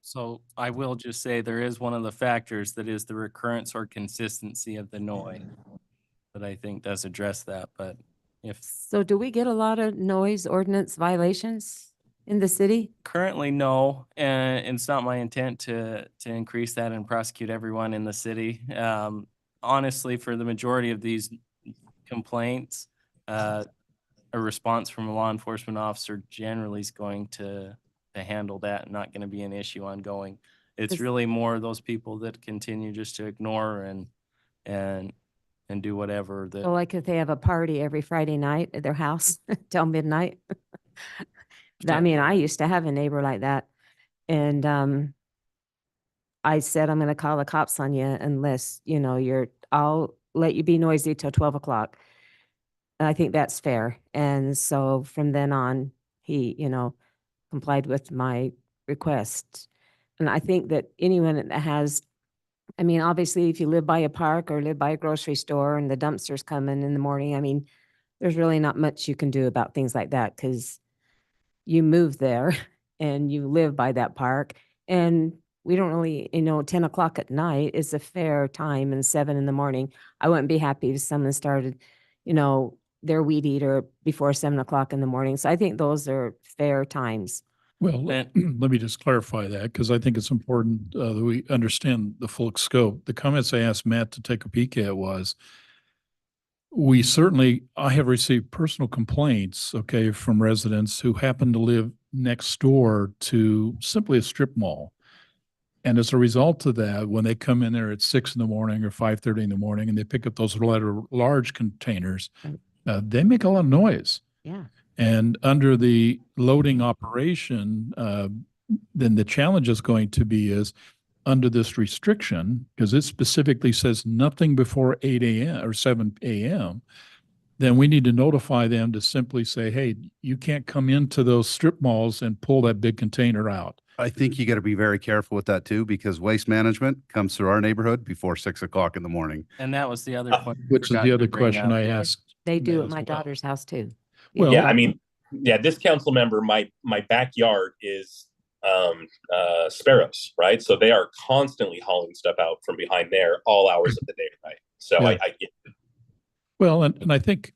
So I will just say there is one of the factors that is the recurrence or consistency of the noise that I think does address that. But if So do we get a lot of noise ordinance violations in the city? currently, no, and it's not my intent to increase that and prosecute everyone in the city. Honestly, for the majority of these complaints, a response from a law enforcement officer generally is going to handle that, not going to be an issue ongoing. It's Is- really more those people that continue just to ignore and do whatever that. So like if they have a party every Friday night at their house till midnight? I mean, I used to have a neighbor like that. And I said, I'm going to call the cops on you unless, I'll let you be noisy till 12 o'clock. I think that's fair. And so from then on, he, complied with my request. And I think that anyone that has, I mean, obviously, if you live by a park or live by a grocery store and the dumpsters come in the morning, I mean, there's really not much you can do about things like that because you move there and you live by that park. And we don't really, 10 o'clock at night is a fair time and 7 in the morning. I wouldn't be happy if someone started, their weed eater before 7 o'clock in the morning. So I think those are fair times. Well, And- let me just clarify that because I think it's important that we understand the full scope. The comments I asked Matt to take a peek at was I have received personal complaints, okay, from residents who happen to live next door to simply a strip mall. And as a result of that, when they come in there at 6 in the morning or 5:30 in the morning and they pick up those large containers, they make a lot of noise. Yeah. And under the loading operation, then the challenge is going to be is under this restriction, because it specifically says nothing before 8 a.m. or 7 a.m., then we need to notify them to simply say, hey, you can't come into those strip malls and pull that big container out. I think you got to be very careful with that too, because waste management comes through our neighborhood before 6 o'clock in the morning. And that was the other point. Which is forgot the to other bring question up. I asked. They do Matt at as my well. daughter's house too. Well, Yeah, I mean, yeah, this council member, my backyard is sparrows, right? So they are constantly hauling stuff out from behind there all hours of the day, right? So Yeah. I get it. Well, and I think,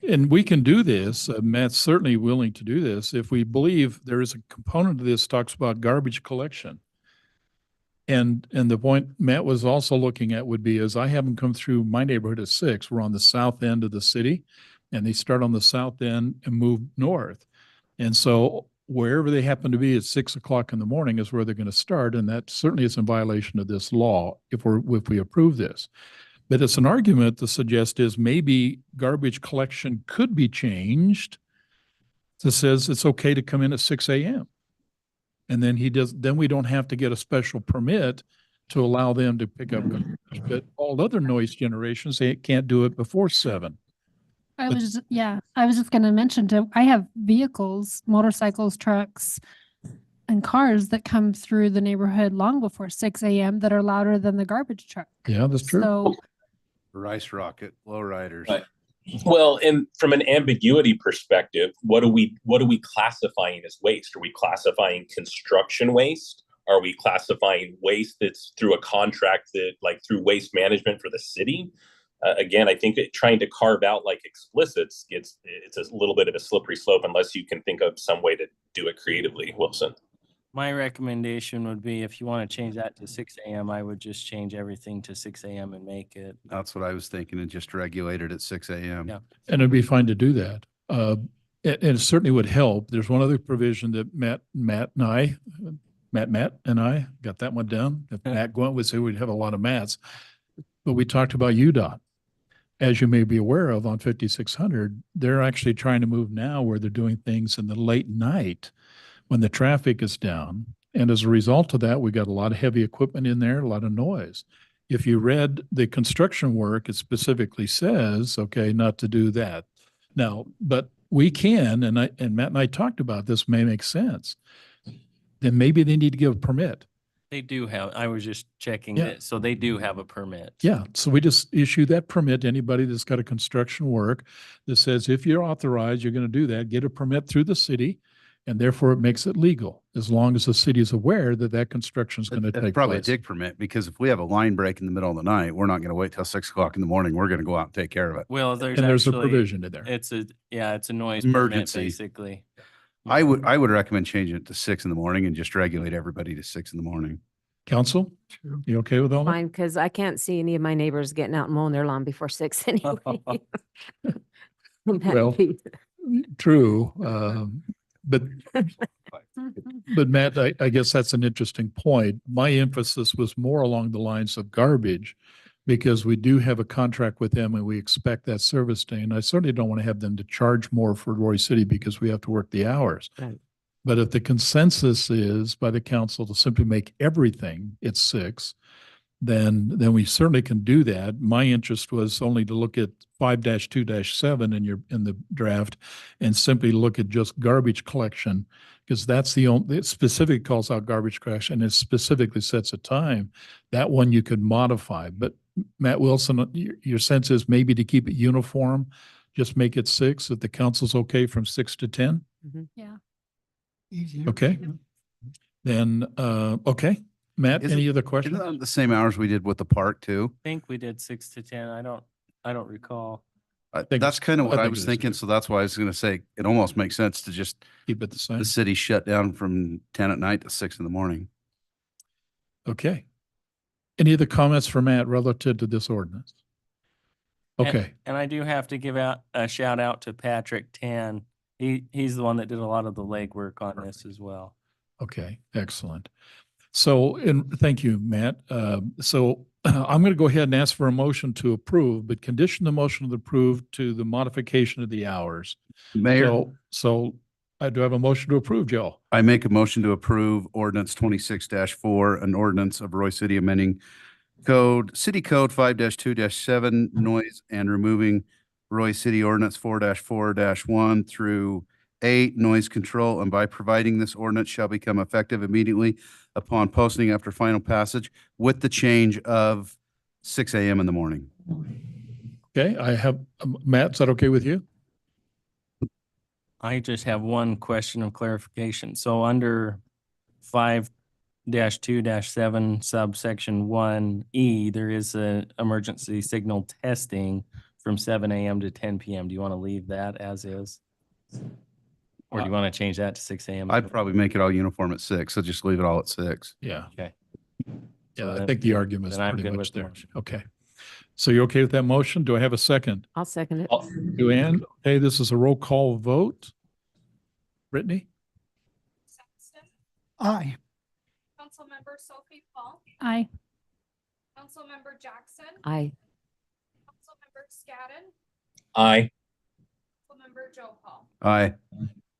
and we can do this, Matt's certainly willing to do this, if we believe there is a component of this talks about garbage collection. And the point Matt was also looking at would be, as I have them come through my neighborhood at 6, we're on the south end of the city, and they start on the south end and move north. And so wherever they happen to be at 6 o'clock in the morning is where they're going to start, and that certainly is in violation of this law if we approve this. But it's an argument to suggest is maybe garbage collection could be changed that says it's okay to come in at 6 a.m. And then then we don't have to get a special permit to allow them to pick up. garbage. But all other noise generations, they can't do it before 7. I But- was just, I was just gonna mention too, I have vehicles, motorcycles, trucks, and cars that come through the neighborhood long before 6 a.m. that are louder than the garbage truck. Yeah, that's true. So Rice rocket, low riders. Right. Well, and from an ambiguity perspective, what are we classifying as waste? Are we classifying construction waste? Are we classifying waste that's through a contract that, like, through waste management for the city? Again, I think that trying to carve out like explicits it's a little bit of a slippery slope unless you can think of some way to do it creatively, Wilson. My recommendation would be if you want to change that to 6 a.m., I would just change everything to 6 a.m. and make it. That's what I was thinking, and just regulate it at 6 a.m. Yeah. And it'd be fine to do that. And it certainly would help. There's one other provision that Matt and I got that one down. If Matt Gwent would say we'd have a lot of Matts. But we talked about UDOT. As you may be aware of on 5600, they're actually trying to move now where they're doing things in the late night when the traffic is down. And as a result of that, we got a lot of heavy equipment in there, a lot of noise. If you read the construction work, it specifically says, okay, not to do that. Now, but we can, and Matt and I talked about this, may make sense. Then maybe they need to give a permit. They do have, I was just checking Yeah. it. So they do have a permit. Yeah, so we just issue that permit to anybody that's got a construction work that says if you're authorized, you're going to do that, get a permit through the city, and therefore it makes it legal, as long as the city is aware that that construction is going to It's take probably a place. dig permit, because if we have a line break in the middle of the night, we're not going to wait till 6 o'clock in the morning. We're going to go out and take care of it. Well, And there's a actually- provision in there. It's a noise permit, Emergency. basically. I would recommend changing it to 6 in the morning and just regulate everybody to 6 in the morning. Council, you okay with all that? Fine, because I can't see any of my neighbors getting out and mowing their lawn before 6 anyway. Well, True, but Matt, I guess that's an interesting point. My emphasis was more along the lines of garbage, because we do have a contract with them and we expect that service day. And I certainly don't want to have them to charge more for Roy City because we have to work the hours. Right. But if the consensus is by the council to simply make everything at 6, then we certainly can do that. My interest was only to look at 5-2-7 in the draft and simply look at just garbage collection, because that's the only, it specifically calls out garbage collection and it specifically sets a time. That one you could modify. But Matt Wilson, your sense is maybe to keep it uniform, just make it 6, if the council's okay from 6 to 10? Yeah. Okay. Then, okay. Matt, Isn't- any other Isn't questions? that the same hours we did with the park too? I think we did 6 to 10. I don't recall. think That's kind of I what I think was it is thinking. too. So that's why I was going to say it almost makes sense to just Keep it the same. the city shut down from 10 at night to 6 in the morning. Okay. Any other comments from Matt relative to this ordinance? And- Okay, And I do have to give out a shout out to Patrick Tan. He's the one that did a lot of the legwork on this as well. okay, excellent. So, and thank you, Matt. So I'm going to go ahead and ask for a motion to approve, but condition the motion to approve to the modification of the hours. Mayor, So I do have a motion to approve, Joe. I make a motion to approve ordinance 26-4, an ordinance of Roy City amending City Code 5-2-7 noise and removing Roy City Ordinance 4-4-1 through 8 noise control, and by providing this ordinance shall become effective immediately upon posting after final passage with the change of 6 a.m. in the morning. Okay, I have, Matt, is that okay with you? I just have one question of clarification. So under 5-2-7 subsection 1E, there is a emergency signal testing from 7 a.m. to 10 p.m. Do you want to leave that as is? Or do you want to change that to 6 a.m.? I'd probably make it all uniform at 6, so just leave it all at 6. Yeah. Okay. Yeah, I then- think the argument is then I'm pretty good much with the there. motion. Okay. So you're okay with that motion? Do I have a second? I'll second it. Joanne? Okay, this is a roll call vote. Brittany? Sexton, Aye. Councilmember Sophie Paul, Aye. Councilmember Jackson, Aye. Councilmember Scadden, Aye. Councilmember Joe Paul. Aye.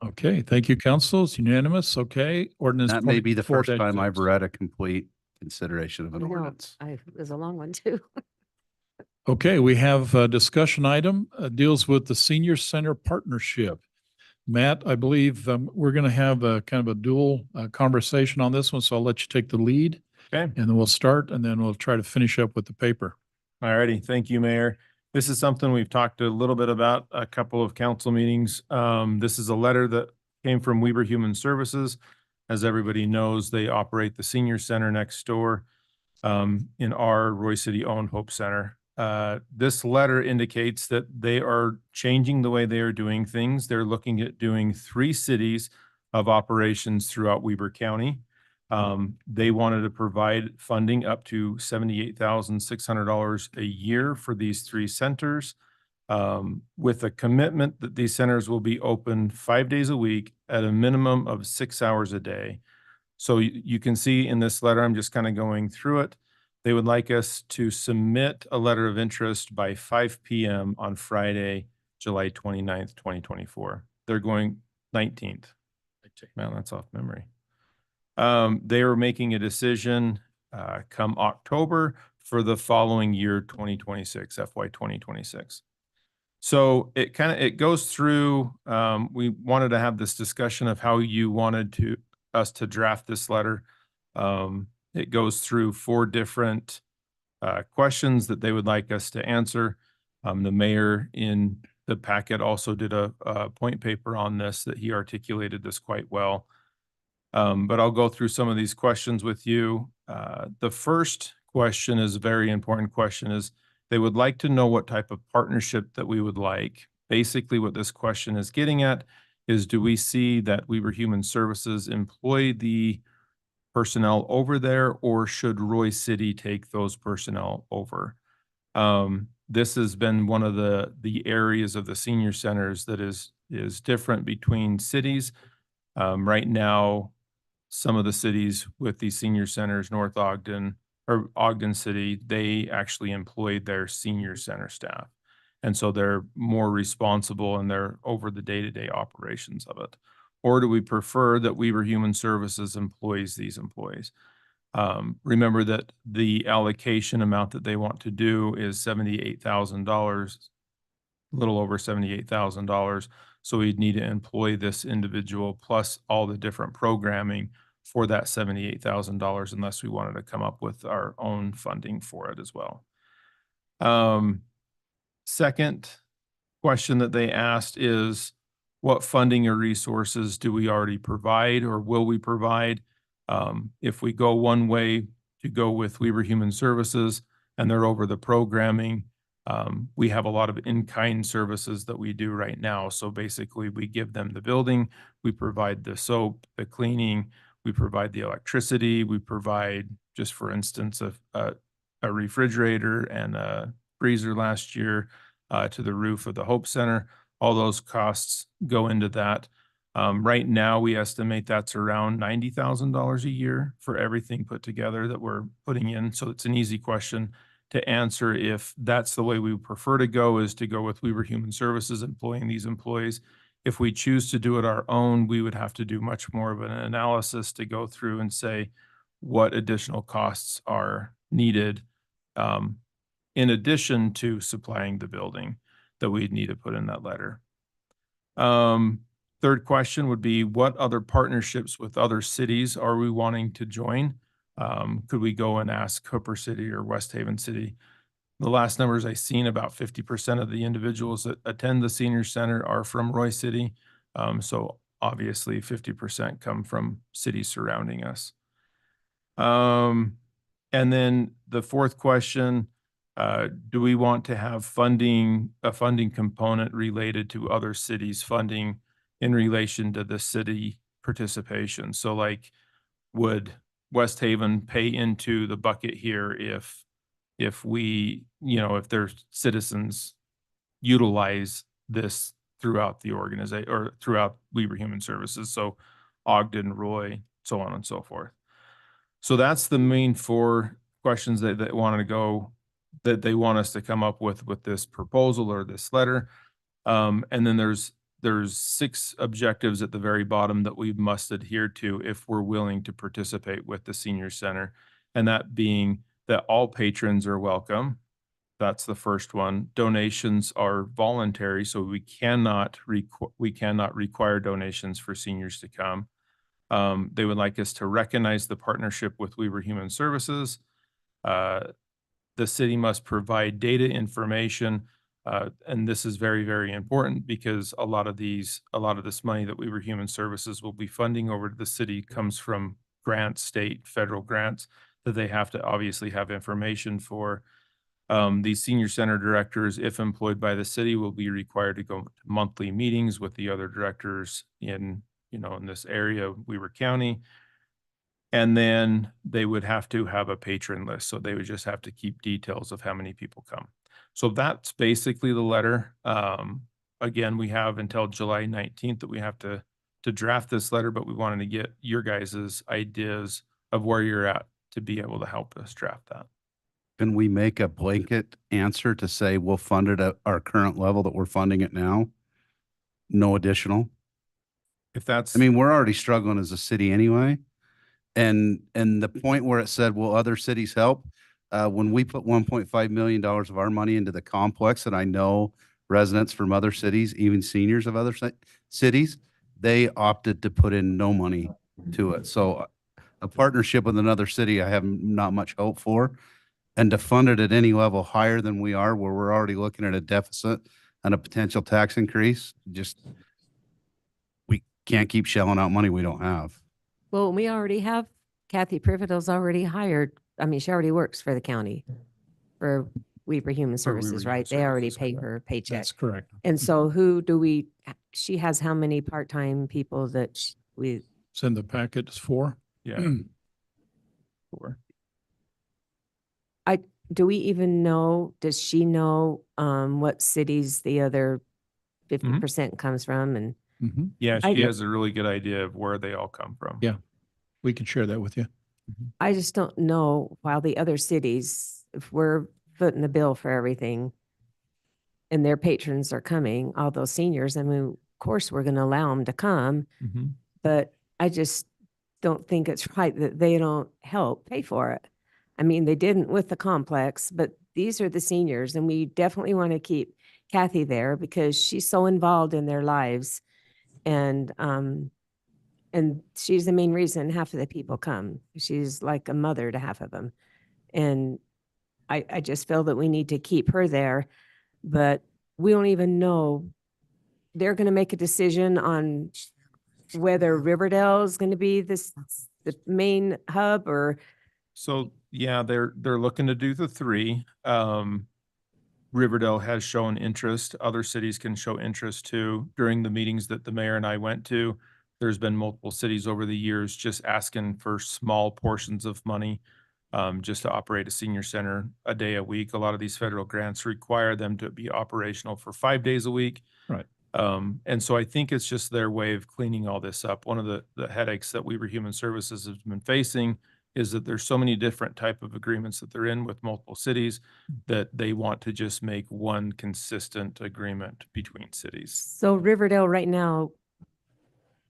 Okay, thank you, council. It's unanimous. Okay, ordinance. That may be the first time 24-6. I've read a complete consideration of an I know. ordinance. It was a long one too. Okay, we have a discussion item, deals with the senior center partnership. Matt, I believe we're going to have a kind of a dual conversation on this one, so I'll let you take the lead. Okay. And then we'll start, and then we'll try to finish up with the paper. Alrighty, thank you, Mayor. This is something we've talked a little bit about a couple of council meetings. This is a letter that came from Weber Human Services. As everybody knows, they operate the senior center next door in our Roy City owned Hope Center. This letter indicates that they are changing the way they are doing things. They're looking at doing 3 cities of operations throughout Weber County. They wanted to provide funding up to $78,600 a year for these 3 centers, with a commitment that these centers will be open 5 days a week at a minimum of 6 hours a day. So you can see in this letter, I'm just kind of going through it. They would like us to submit a letter of interest by 5 p.m. on Friday, July 29th, 2024. They're going 19th. Man, that's off memory. They are making a decision come October for the following year, 2026, FY 2026. So it goes through, we wanted to have this discussion of how you wanted us to draft this letter. It goes through 4 different questions that they would like us to answer. The mayor in the packet also did a point paper on this that he articulated this quite well. But I'll go through some of these questions with you. The first question is a very important question, is they would like to know what type of partnership that we would like. Basically, what this question is getting at is, do we see that Weber Human Services employ the personnel over there, or should Roy City take those personnel over? This has been one of the areas of the senior centers that is different between cities. Right now, some of the cities with these senior centers, North Ogden or Ogden City, they actually employed their senior center staff. And so they're more responsible and they're over the day-to-day operations of it. Or do we prefer that Weber Human Services employs these employees? Remember that the allocation amount that they want to do is $78,000, a little over $78,000. So we'd need to employ this individual plus all the different programming for that $78,000, unless we wanted to come up with our own funding for it as well. Second question that they asked is, what funding or resources do we already provide, or will we provide? If we go one way to go with Weber Human Services and they're over the programming, We have a lot of in-kind services that we do right now. So basically we give them the building, we provide the soap, the cleaning, we provide the electricity, we provide, just for instance, a refrigerator and a freezer last year to the roof of the Hope Center. All those costs go into that. Right now, we estimate that's around $90,000 a year for everything put together that we're putting in. So it's an easy question to answer. If that's the way we prefer to go, is to go with Weber Human Services employing these employees. If we choose to do it our own, we would have to do much more of an analysis to go through and say what additional costs are needed in addition to supplying the building that we'd need to put in that letter. Third question would be, what other partnerships with other cities are we wanting to join? Could we go and ask Hooper City or West Haven City? The last numbers I seen, about 50% of the individuals that attend the senior center are from Roy City. So obviously 50% come from cities surrounding us. And then the fourth question, do we want to have a funding component related to other cities' funding in relation to the city participation? So like, would West Haven pay into the bucket here if we, if their citizens utilize this throughout the organization or throughout Weber Human Services? So Ogden, Roy, so on and so forth. So that's the main four questions that they wanted to go, that they want us to come up with this proposal or this letter. And then there's 6 objectives at the very bottom that we must adhere to if we're willing to participate with the senior center. And that being that all patrons are welcome. That's the first one. Donations are voluntary, so we cannot require donations for seniors to come. They would like us to recognize the partnership with Weber Human Services. The city must provide data information. And this is very, very important because a lot of this money that Weber Human Services will be funding over to the city comes from grants, state, federal grants, that they have to obviously have information for. These senior center directors, if employed by the city, will be required to go to monthly meetings with the other directors in this area, Weber County. And then they would have to have a patron list. So they would just have to keep details of how many people come. So that's basically the letter. Again, we have until July 19th that we have to draft this letter, but we wanted to get your guys' ideas of where you're at to be able to help us draft that. Can we make a blanket answer to say we'll fund it at our current level that we're funding it now? No additional? If that's, I mean, we're already struggling as a city anyway. And the point where it said, will other cities help? When we put $1.5 million of our money into the complex, and I know residents from other cities, even seniors of other cities, they opted to put in no money to it. So a partnership with another city, I have not much hope for. And to fund it at any level higher than we are, where we're already looking at a deficit and a potential tax increase, we can't keep shelling out money we don't have. Well, we already have, Kathy Privittle's already hired. I mean, she already works for the county for Weber Human For Weber Services, Human right? They already Services, pay correct. her paycheck. That's correct. And so she has how many part-time people that we, It's in the packet. It's 4. yeah. 4. do we even know, does she know what cities the other 50% comes from? And Mhm. Yeah, I- she has a really good idea of where they all come from. Yeah. We can share that with you. I just don't know, while the other cities, if we're footing the bill for everything and their patrons are coming, all those seniors, I mean, of course, we're going to allow them to come, Mhm. but I just don't think it's right that they don't help pay for it. I mean, they didn't with the complex, but these are the seniors, and we definitely want to keep Kathy there because she's so involved in their lives. And she's the main reason half of the people come. She's like a mother to half of them. And I just feel that we need to keep her there, but we don't even know. They're going to make a decision on whether Riverdale is going to be the main hub or. So yeah, they're looking to do the 3. Riverdale has shown interest. Other cities can show interest too. During the meetings that the mayor and I went to, there's been multiple cities over the years just asking for small portions of money just to operate a senior center a day a week. A lot of these federal grants require them to be operational for 5 days a week. Right. And so I think it's just their way of cleaning all this up. One of the headaches that Weaver Human Services has been facing is that there's so many different type of agreements that they're in with multiple cities that they want to just make one consistent agreement between cities. So Riverdale right now,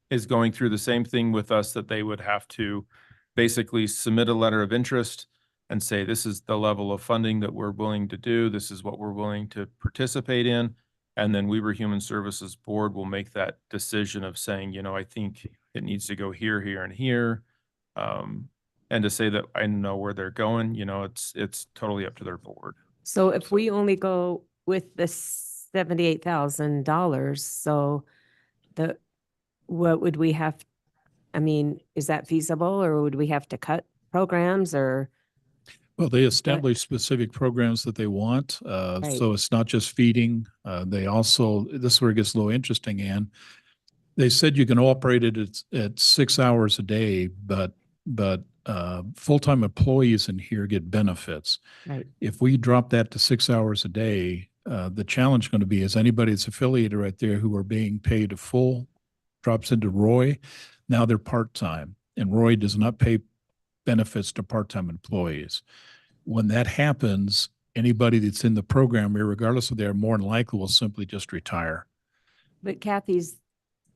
Is going through the same thing with us, that they would have to basically submit a letter of interest and say, this is the level of funding that we're willing to do. This is what we're willing to participate in. And then Weaver Human Services Board will make that decision of saying, you know, I think it needs to go here, here, and here. And to say that I know where they're going, you know, it's totally up to their board. so if we only go with the $78,000, so what would we have? I mean, is that feasible, or would we have to cut programs, or? Well, they establish specific programs that they want. Right. So it's not just feeding. They also, this is where it gets a little interesting, Ann. They said you can operate it at 6 hours a day, but full-time employees in here get benefits. Right. If we drop that to 6 hours a day, the challenge going to be is anybody that's affiliated right there who are being paid a full drops into Roy. Now they're part-time, and Roy does not pay benefits to part-time employees. When that happens, anybody that's in the program, regardless of their, more than likely will simply just retire. But Kathy's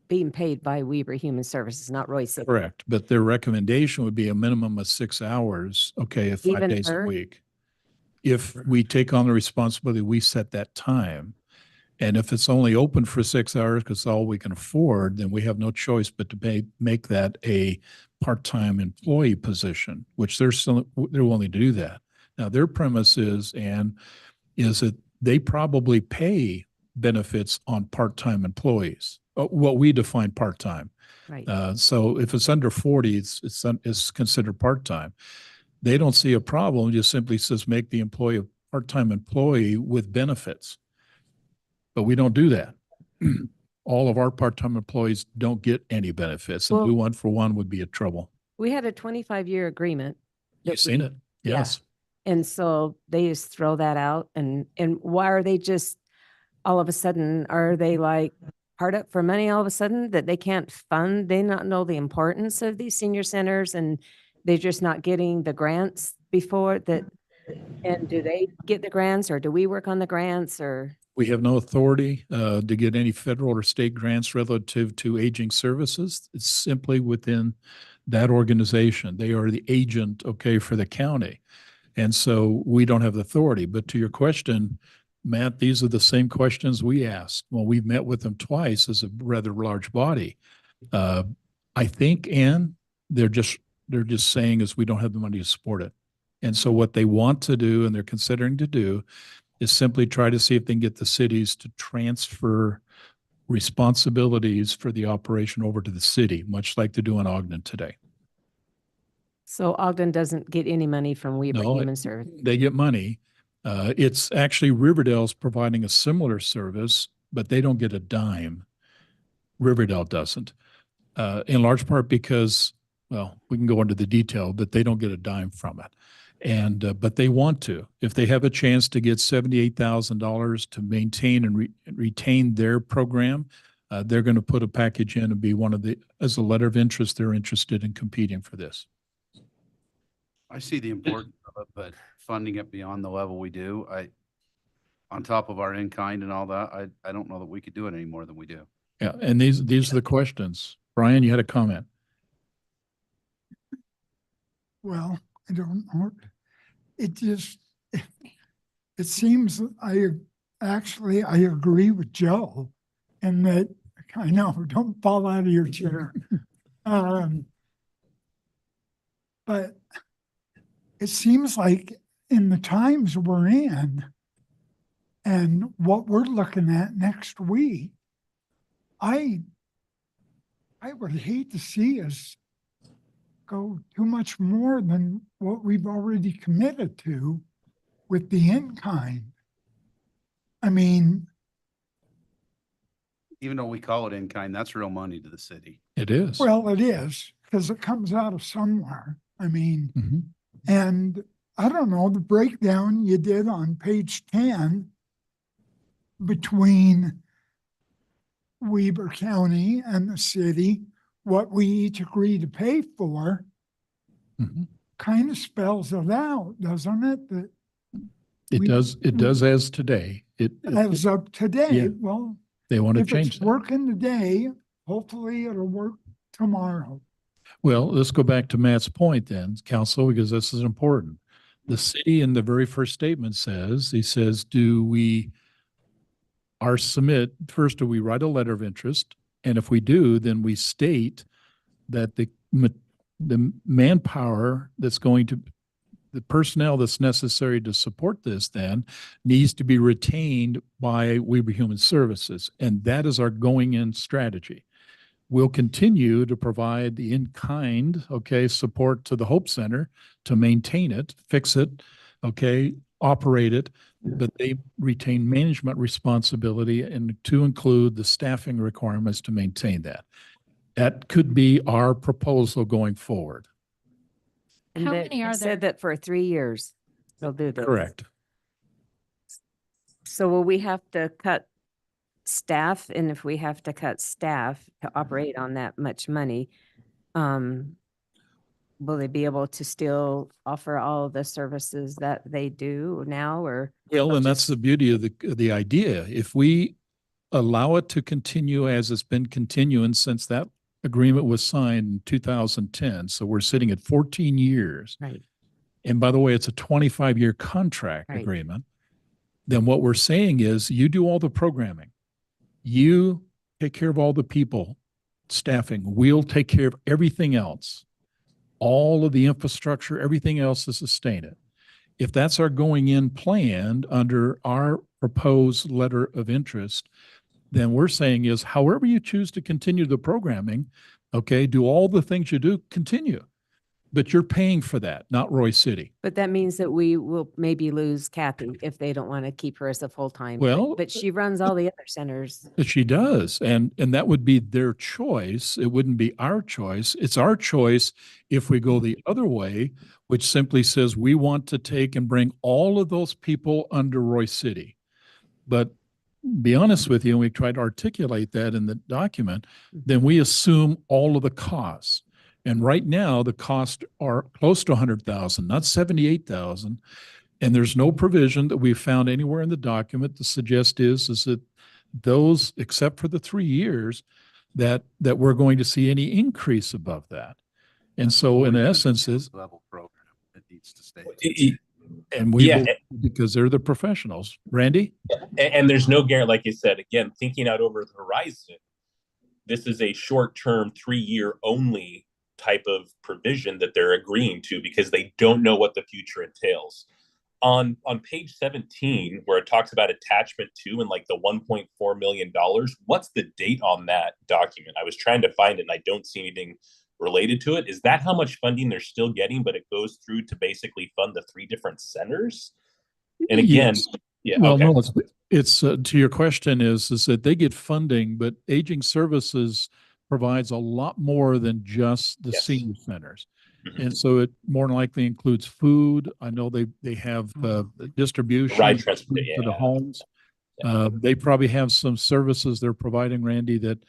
being paid by Weaver Human Services, not Roy City. Correct. But their recommendation would be a minimum of 6 hours, okay, 5 Even days a her? week. If we take on the responsibility, we set that time. And if it's only open for 6 hours because all we can afford, then we have no choice but to make that a part-time employee position, which they're willing to do that. Now, their premise is that they probably pay benefits on part-time employees, what we define part-time. Right. So if it's under 40, it's considered part-time. They don't see a problem. It just simply says make the employee a part-time employee with benefits. But we don't do that. All of our part-time employees don't get any benefits. And Well- do one for one would be a trouble. We had a 25-year agreement. You've seen it? Yeah. Yes. And so they just throw that out, and why are they just, all of a sudden, are they like hard up for money all of a sudden that they can't fund? They not know the importance of these senior centers, and they're just not getting the grants before that. And do they get the grants, or do we work on the grants, or? We have no authority to get any federal or state grants relative to aging services. It's simply within that organization. They are the agent, okay, for the county. And so we don't have the authority. But to your question, Matt, these are the same questions we asked. Well, we've met with them twice as a rather large body. I think, Ann, they're just saying is we don't have the money to support it. And so what they want to do, and they're considering to do, is simply try to see if they can get the cities to transfer responsibilities for the operation over to the city, much like they do in Ogden today. So Ogden doesn't get any money from Weaver No, Human Services. They get money. It's actually Riverdale's providing a similar service, but they don't get a dime. Riverdale doesn't. In large part because, well, we can go into the detail, but they don't get a dime from it. And, but they want to. If they have a chance to get $78,000 to maintain and retain their program, they're going to put a package in and be one of the, as a letter of interest, they're interested in competing for this. I see the importance of it, but funding it beyond the level we do, on top of our in-kind and all that, I don't know that we could do it any more than we do. Yeah, and these are the questions. Brian, you had a comment. Well, I don't know. It just, it seems I agree with Joe in that, I know, don't fall out of your chair. But it seems like in the times we're in and what we're looking at next week, I would hate to see us go too much more than what we've already committed to with the in-kind. I mean, Even though we call it in kind, that's real money to the city. It is. well, it is, because it comes out of somewhere. I mean, Mhm. and I don't know, the breakdown you did on page 10 between Weber County and the city, what we each agree to pay for, Mhm. kind of spells it out, doesn't it? That It we- does as today. as of today, Yeah. well, They want to if change it's that. working today, hopefully it'll work tomorrow. Well, let's go back to Matt's point then, council, because this is important. The city in the very first statement says, he says, do we do we write a letter of interest? And if we do, then we state that the manpower that's going to, the personnel that's necessary to support this then needs to be retained by Weber Human Services. And that is our going in strategy. We'll continue to provide the in-kind, okay, support to the Hope Center to maintain it, fix it, okay, operate it, but they retain management responsibility and to include the staffing requirements to maintain that. That could be our proposal going forward. And How that many they are said there? that for 3 years they'll do this. Correct. So will we have to cut staff? And if we have to cut staff to operate on that much money, will they be able to still offer all the services that they do now or? Well, they'll and that's just- the beauty of the idea. If we allow it to continue as it's been continuing since that agreement was signed in 2010, so we're sitting at 14 years. Right. And by the way, it's a 25-year contract Right. agreement. Then what we're saying is you do all the programming. You take care of all the people, staffing. We'll take care of everything else. All of the infrastructure, everything else to sustain it. If that's our going in plan under our proposed letter of interest, then we're saying is however you choose to continue the programming, okay, do all the things you do, continue. But you're paying for that, not Roy City. But that means that we will maybe lose Kathy if they don't want to keep her as a full-time. Well, But she runs all the other centers. She does, and that would be their choice. It wouldn't be our choice. It's our choice if we go the other way, which simply says we want to take and bring all of those people under Roy City. But be honest with you, and we tried to articulate that in the document, then we assume all of the costs. And right now, the costs are close to 100,000, not 78,000. And there's no provision that we've found anywhere in the document to suggest is that those, except for the 3 years, that we're going to see any increase above that. And so in essence is, Level program, it needs to stay. and we, Yeah. will- because they're the professionals. Randy? And there's no guarantee, like you said, again, thinking out over the horizon, this is a short-term 3-year only type of provision that they're agreeing to because they don't know what the future entails. On page 17, where it talks about attachment 2 and like the $1.4 million, what's the date on that document? I was trying to find it and I don't see anything related to it. Is that how much funding they're still getting, but it goes through to basically fund the 3 different centers? And again, Yes. yeah, Well, okay. no, it's to your question is that they get funding, but Aging Services provides a lot more than just the Yes. senior centers. Mhm. And so it more than likely includes food. I know they have distribution Ride to transportation, the yeah. homes. They probably have some services they're providing, Randy, that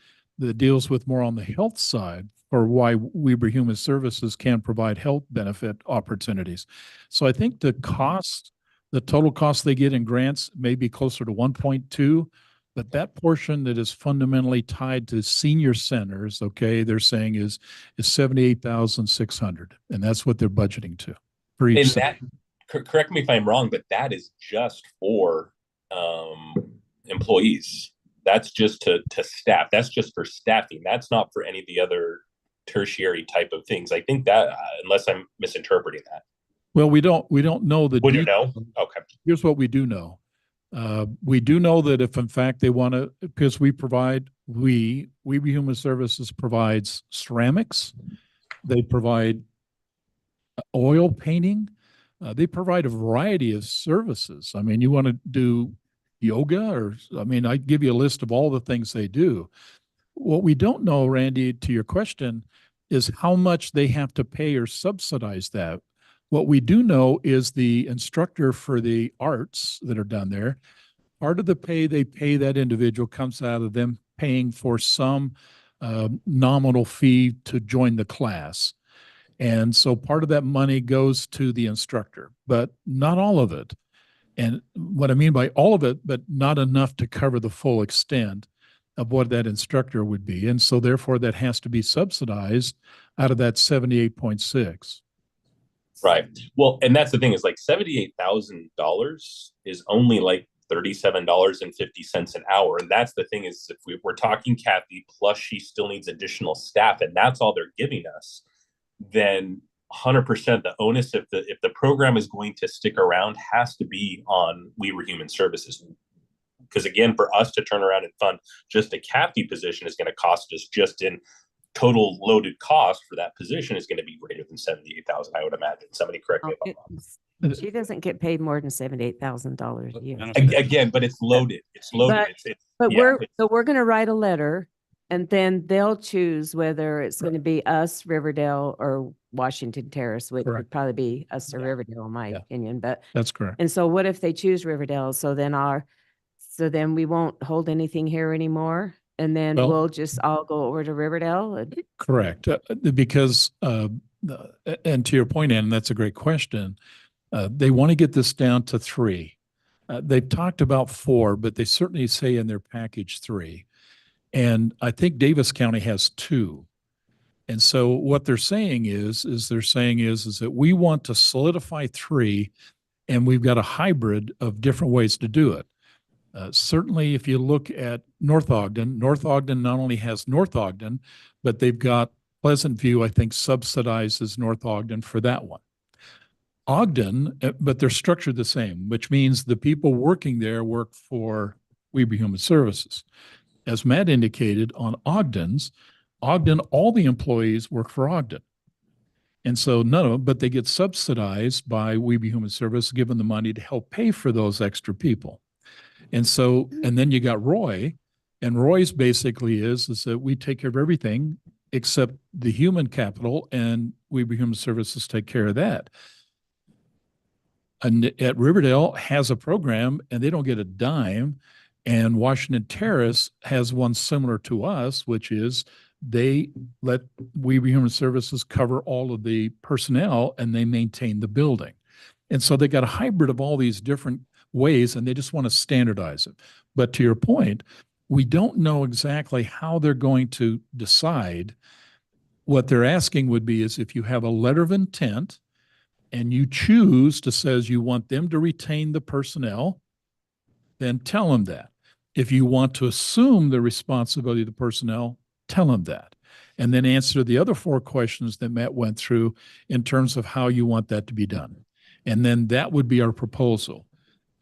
deals with more on the health side or why Weber Human Services can provide health benefit opportunities. So I think the total cost they get in grants may be closer to 1.2, but that portion that is fundamentally tied to senior centers, okay, they're saying is 78,600, and that's what they're budgeting to for each And center. that, correct me if I'm wrong, but that is just for employees. That's just to staff. That's just for staffing. That's not for any of the other tertiary type of things. I think that, unless I'm misinterpreting that. Well, we don't know the Would you details. know? Okay. Here's what we do know. We do know that if in fact they want to, because Weber Human Services provides ceramics, they provide oil painting, they provide a variety of services. I mean, you want to do yoga or, I mean, I give you a list of all the things they do. What we don't know, Randy, to your question, is how much they have to pay or subsidize that. What we do know is the instructor for the arts that are done there, part of the pay they pay that individual comes out of them paying for some nominal fee to join the class. And so part of that money goes to the instructor, but not all of it. And what I mean by all of it, but not enough to cover the full extent of what that instructor would be. And so therefore that has to be subsidized out of that 78.6. Right. Well, and that's the thing is like $78,000 is only like $37.50 an hour. And that's the thing is if we're talking Kathy, plus she still needs additional staff and that's all they're giving us, then 100% the onus if the program is going to stick around has to be on Weber Human Services. Because again, for us to turn around and fund just a Kathy position is going to cost us just in total loaded cost for that position is going to be greater than 78,000. I would imagine. Somebody correct me if I'm wrong. She doesn't get paid more than $78,000 a year. Again, but it's loaded. It's loaded. But yeah, we're going to write a letter and then they'll choose whether it's going to be us, Riverdale, or Washington Terrace, which would Correct. probably be us or Riverdale, in my opinion. But That's correct. and so what if they choose Riverdale? So then we won't hold anything here anymore. And then Well- we'll just all go over to Riverdale. Correct. Because, and to your point, Ann, that's a great question. They want to get this down to 3. They've talked about 4, but they certainly say in their package 3. And I think Davis County has 2. And so what they're saying is that we want to solidify 3 and we've got a hybrid of different ways to do it. Certainly, if you look at North Ogden not only has North Ogden, but they've got Pleasant View, I think, subsidizes North Ogden for that one. Ogden, but they're structured the same, which means the people working there work for Weber Human Services. As Matt indicated, on Ogden, all the employees work for Ogden. And so none of them, but they get subsidized by Weber Human Service, given the money to help pay for those extra people. And so, and then you got Roy, and Roy's basically is that we take care of everything except the human capital, and Weber Human Services take care of that. And at Riverdale has a program and they don't get a dime. And Washington Terrace has one similar to us, which is they let Weber Human Services cover all of the personnel and they maintain the building. And so they got a hybrid of all these different ways and they just want to standardize it. But to your point, we don't know exactly how they're going to decide. What they're asking would be is if you have a letter of intent and you choose to says you want them to retain the personnel, then tell them that. If you want to assume the responsibility of the personnel, tell them that. And then answer the other 4 questions that Matt went through in terms of how you want that to be done. And then that would be our proposal.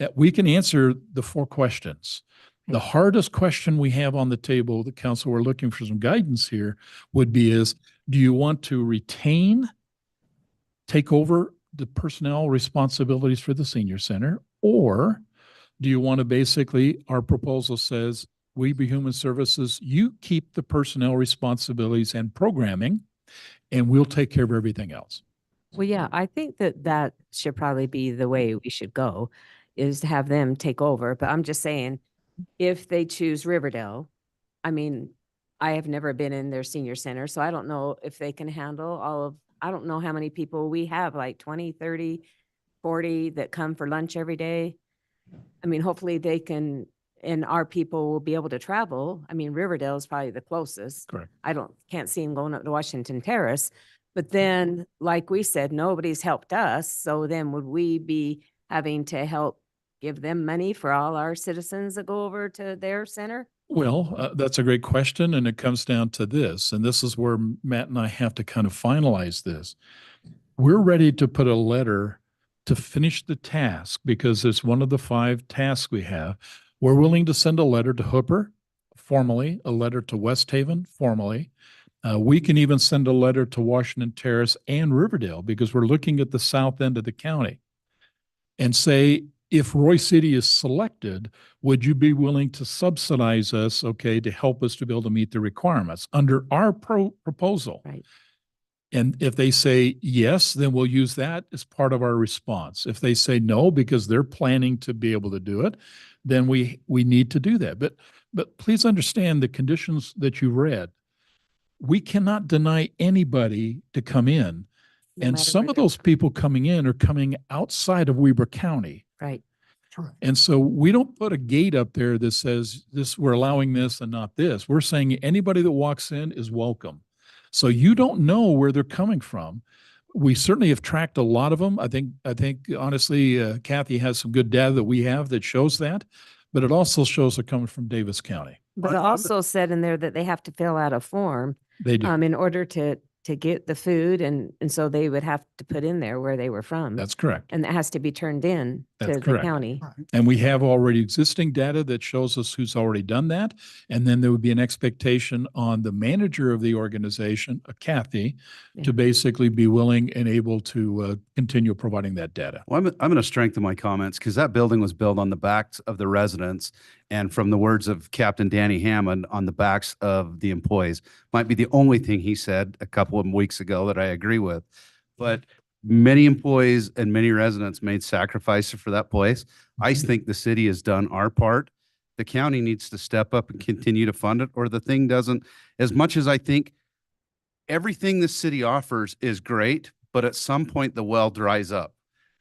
That we can answer the 4 questions. The hardest question we have on the table, the council, we're looking for some guidance here, would be is, do you want to retain, take over the personnel responsibilities for the senior center, or do you want to basically, our proposal says, Weber Human Services, you keep the personnel responsibilities and programming, and we'll take care of everything else. Well, yeah, I think that should probably be the way we should go, is to have them take over. But I'm just saying, if they choose Riverdale, I mean, I have never been in their senior center, so I don't know if they can handle I don't know how many people we have, like 20, 30, 40 that come for lunch every day. I mean, hopefully they can, and our people will be able to travel. I mean, Riverdale is probably the closest. Correct. Can't see them going up to Washington Terrace. But then, like we said, nobody's helped us. So then would we be having to help give them money for all our citizens that go over to their center? Well, that's a great question, and it comes down to this, and this is where Matt and I have to kind of finalize this. We're ready to put a letter to finish the task because it's one of the 5 tasks we have. We're willing to send a letter to Hooper formally, a letter to West Haven formally. We can even send a letter to Washington Terrace and Riverdale because we're looking at the south end of the county and say, if Roy City is selected, would you be willing to subsidize us, okay, to help us to be able to meet the requirements under our proposal? Right. And if they say yes, then we'll use that as part of our response. If they say no, because they're planning to be able to do it, then we need to do that. But please understand the conditions that you read. We cannot deny anybody to come in. No And matter some where of they're those people coming in are coming outside of Weber County. Right. And so we don't put a gate up there that says this, we're allowing this and not this. We're saying anybody that walks in is welcome. So you don't know where they're coming from. We certainly have tracked a lot of them. I think honestly, Kathy has some good data that we have that shows that, but it also shows they're coming from Davis County. But it also said in there that they have to fill out a form They do. in order to get the food, and so they would have to put in there where they were from. That's correct. And that has to be turned in That's to the correct. county. And we have already existing data that shows us who's already done that. And then there would be an expectation on the manager of the organization, Kathy, to basically be willing and able to continue providing that data. Well, I'm going to strengthen my comments because that building was built on the backs of the residents and, from the words of Captain Danny Hammond, on the backs of the employees. Might be the only thing he said a couple of weeks ago that I agree with. But many employees and many residents made sacrifices for that place. I think the city has done our part. The county needs to step up and continue to fund it, or the thing doesn't. As much as I think everything the city offers is great, but at some point the well dries up.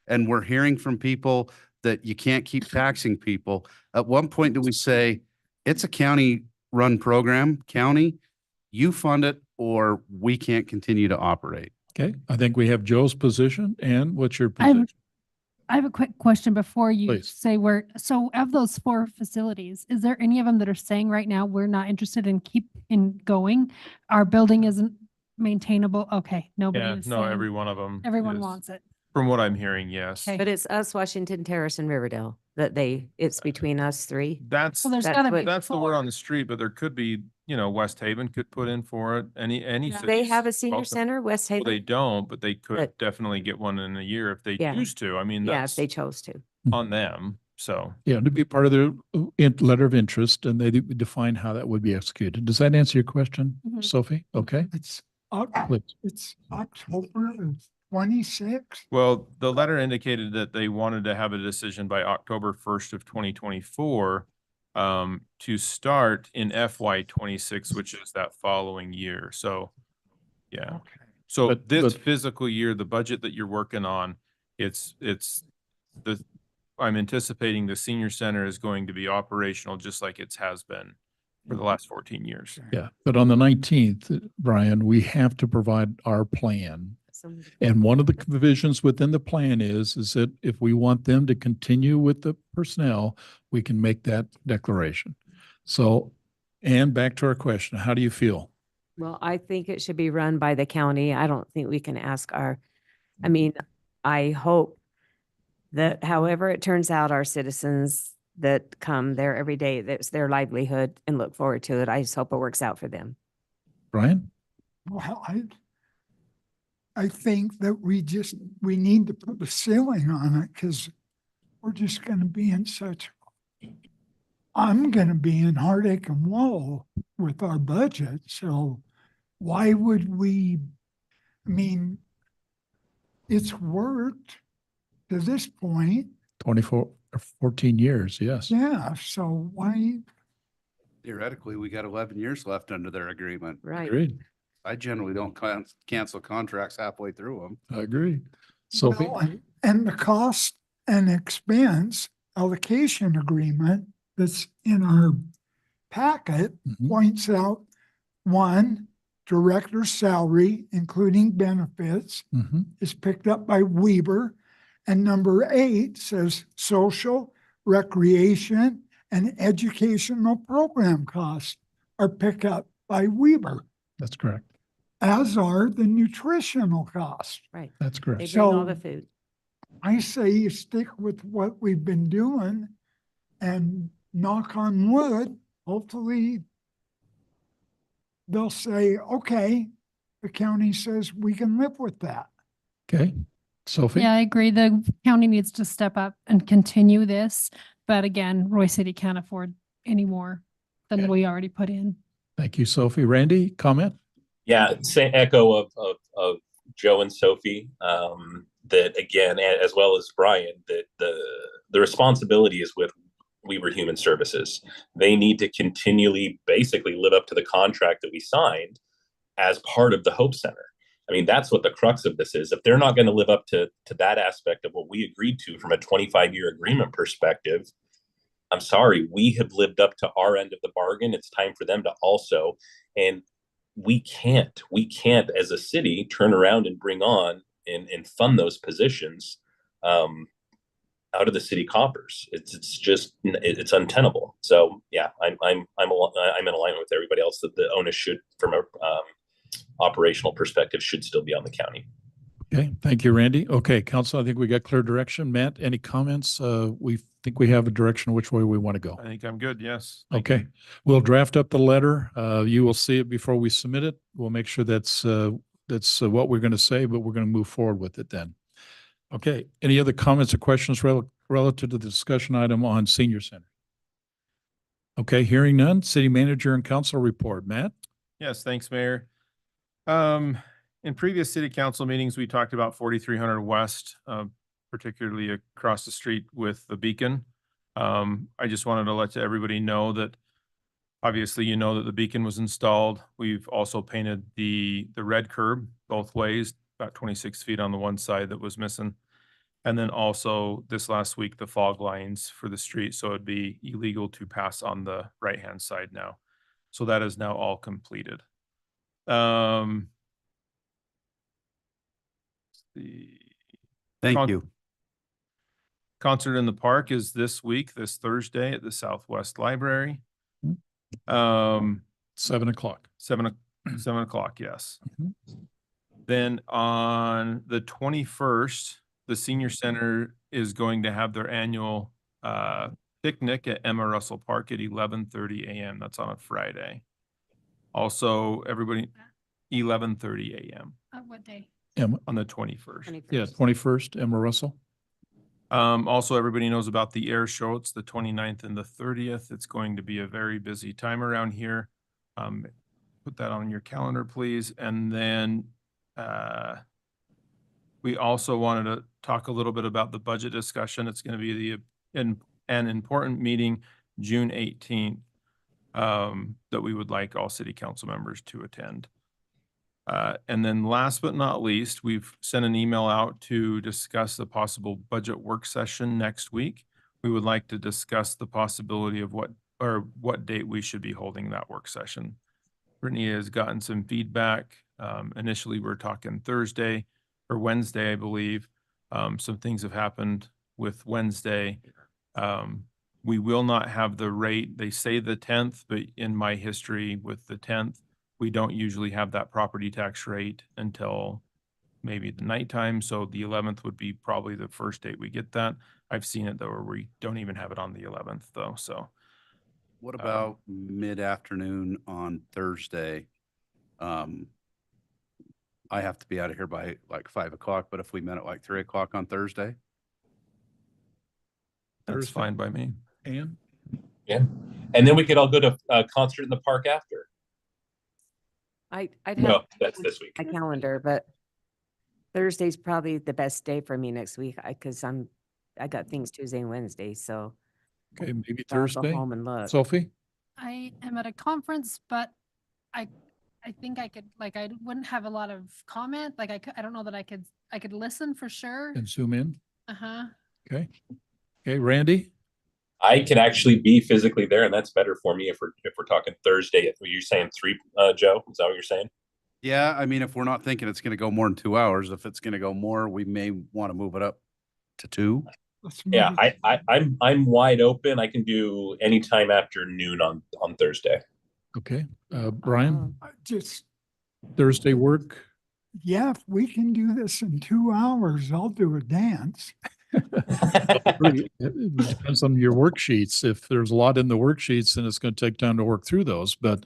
And we're hearing from people that you can't keep taxing people. At one point, do we say, it's a county-run program, county, you fund it, or we can't continue to operate? Okay, I think we have Joe's position, and what's your I have- position? I have a quick question before you Please. say where, so of those 4 facilities, is there any of them that are saying right now, we're not interested in going? Our building isn't maintainable? Okay, nobody Yeah, is no, saying. every one of them. Everyone is- wants it. From what I'm hearing, yes. Okay. But it's us, Washington Terrace and Riverdale, that it's between us three. That's, Well, there's That's gotta what- be that's the word 4. on the street, but there could be, West Haven could put in for it. Any Yeah. Do they cities have a senior welcome. center, West Well, Haven? they don't, but they could But- definitely get one in a year if they Yeah. choose to. I mean, Yeah, if that's they chose to. on them. So Yeah, to be part of their letter of interest, and they define how that would be executed. Does that answer your question, Mhm. Sophie? Okay. It's, Please. it's October 26th. well, the letter indicated that they wanted to have a decision by October 1st of 2024 to start in FY 26, which is that following year. So, yeah. Okay. So But- this but- physical year, the budget that you're working on, I'm anticipating the senior center is going to be operational just like it has been for the last 14 years. Yeah, but on the 19th, Brian, we have to provide our plan. And one of the provisions within the plan is that if we want them to continue with the personnel, we can make that declaration. So, and back to our question, how do you feel? Well, I think it should be run by the county. I don't think we can ask I mean, I hope that however it turns out, our citizens that come there every day, that's their livelihood and look forward to it. I just hope it works out for them. Brian? Well, I think that we need to put a ceiling on it because we're just going to be I'm going to be in heartache and woe with our budget. So why would we, I mean, it's worked to this point. 24 or 14 years, yes. Yeah. So why? Theoretically, we got 11 years left under their agreement. Right. Agreed. I generally don't cancel contracts halfway through them. I agree. Sophie? Well, and the cost and expense allocation agreement that's in our packet Mhm. points out, 1, director's salary, including benefits, Mhm. is picked up by Weber. And number 8 says social, recreation, and educational program costs are picked up by Weber, That's correct. as are the nutritional costs. Right. That's They correct. bring all So- the food. I say you stick with what we've been doing and knock on wood, hopefully they'll say, okay, the county says we can live with that. Okay. Sophie? Yeah, I agree. The county needs to step up and continue this. But again, Roy City can't afford any more than we already put in. Thank you, Sophie. Randy, comment? Yeah, same echo of Joe and Sophie. That again, as well as Brian, that the responsibility is with Weber Human Services. They need to continually basically live up to the contract that we signed as part of the Hope Center. I mean, that's what the crux of this is. If they're not going to live up to that aspect of what we agreed to from a 25-year agreement perspective, I'm sorry, we have lived up to our end of the bargain. It's time for them to also. And we can't as a city turn around and bring on and fund those positions out of the city coffers. It's untenable. So yeah, I'm in alignment with everybody else that the onus should, from a operational perspective, should still be on the county. Okay, thank you, Randy. Okay, council, I think we got clear direction. Matt, any comments? We think we have a direction which way we want to go. I think I'm good. Yes. Thank you. Okay, we'll draft up the letter. You will see it before we submit it. We'll make sure that's what we're going to say, but we're going to move forward with it then. Okay, any other comments or questions relative to the discussion item on senior center? Okay, hearing none, city manager and council report. Matt? Yes, thanks, Mayor. In previous city council meetings, we talked about 4300 West, particularly across the street with the Beacon. I just wanted to let everybody know that obviously you know that the Beacon was installed. We've also painted the red curb both ways, about 26 feet on the one side that was missing. And then also this last week, the fog lines for the street. So it'd be illegal to pass on the right-hand side now. So that is now all completed. Thank you. Concert in the Park is this week, this Thursday at the Southwest Library. 7 o'clock. 7 o'clock, yes. Mhm. Then on the 21st, the Senior Center is going to have their annual picnic at Emma Russell Park at 11:30 a.m. That's on a Friday. Also, everybody, 11:30 a.m. What day? on the 21st. Yeah, 21st, Emma Russell. Also, everybody knows about the air show. It's the 29th and the 30th. It's going to be a very busy time around here. Put that on your calendar, please. And then we also wanted to talk a little bit about the budget discussion. It's going to be an important meeting, June 18th, that we would like all city council members to attend. And then last but not least, we've sent an email out to discuss the possible budget work session next week. We would like to discuss the possibility of what date we should be holding that work session. Brittany has gotten some feedback. Initially, we're talking Thursday or Wednesday, I believe. Some things have happened with Wednesday. We will not have the rate. They say the 10th, but in my history with the 10th, we don't usually have that property tax rate until maybe the nighttime. So the 11th would be probably the first date we get that. I've seen it though, where we don't even have it on the 11th though. So What about mid-afternoon on Thursday? I have to be out of here by like 5 o'clock, but if we met at like 3 o'clock on Thursday? that's fine by me. And Yeah. And then we could all go to a concert in the park after. I'd have No, that's this week. my calendar, but Thursday's probably the best day for me next week because I got things Tuesday and Wednesday, so okay, maybe I'll go Thursday. home and look. Sophie? I am at a conference, but I think I could, like, I wouldn't have a lot of comment. Like, I don't know that I could listen for sure. And zoom in. Uh-huh. Okay. Okay, Randy? I can actually be physically there, and that's better for me if we're talking Thursday. You're saying 3, Joe? Is that what you're saying? Yeah, I mean, if we're not thinking it's going to go more than 2 hours, if it's going to go more, we may want to move it up to 2. Yeah, I'm wide open. I can do any time after noon on Thursday. Okay, Brian? Just, Thursday work? yeah, if we can do this in 2 hours, I'll do a dance. It depends on your worksheets. If there's a lot in the worksheets, then it's going to take time to work through those, but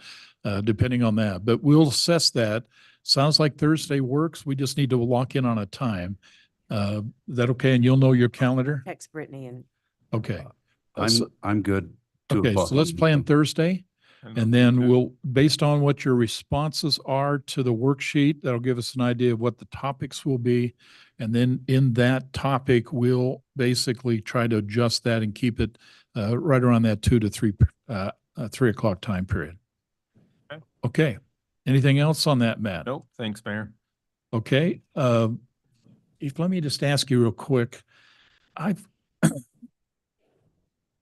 depending on that. But we'll assess that. Sounds like Thursday works. We just need to lock in on a time. Is that okay? And you'll know your calendar? Text Brittany and Okay. I'm good. 2 Okay, o'clock. so let's plan Thursday. And then we'll, based on what your responses are to the worksheet, that'll give us an idea of what the topics will be. And then in that topic, we'll basically try to adjust that and keep it right around that 2 to 3 o'clock time period. Okay. Okay. Anything else on that, Matt? Nope, thanks, Mayor. Okay. Let me just ask you real quick.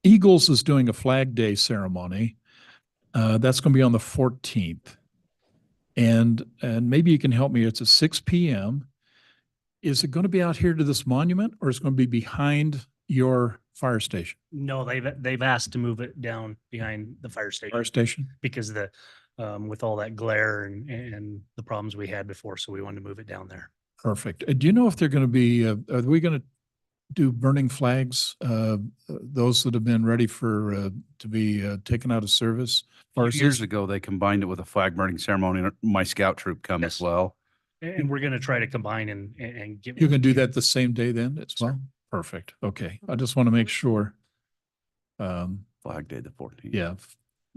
Eagles is doing a Flag Day ceremony. That's going to be on the 14th. And maybe you can help me. It's at 6 p.m. Is it going to be out here to this monument, or is it going to be behind your fire station? No, they've asked to move it down behind the fire station. Fire station? Because with all that glare and the problems we had before, so we wanted to move it down there. Perfect. Do you know if they're going to be, are we going to do burning flags, those that have been ready for, to be taken out of service? Years ago, they combined it with a flag burning ceremony. And my scout troop come as Yes. well. And we're gonna try to combine and get. You can do that the same day then as well? Perfect. Okay. I just want to make sure. Flag Day, the 14th. Yeah.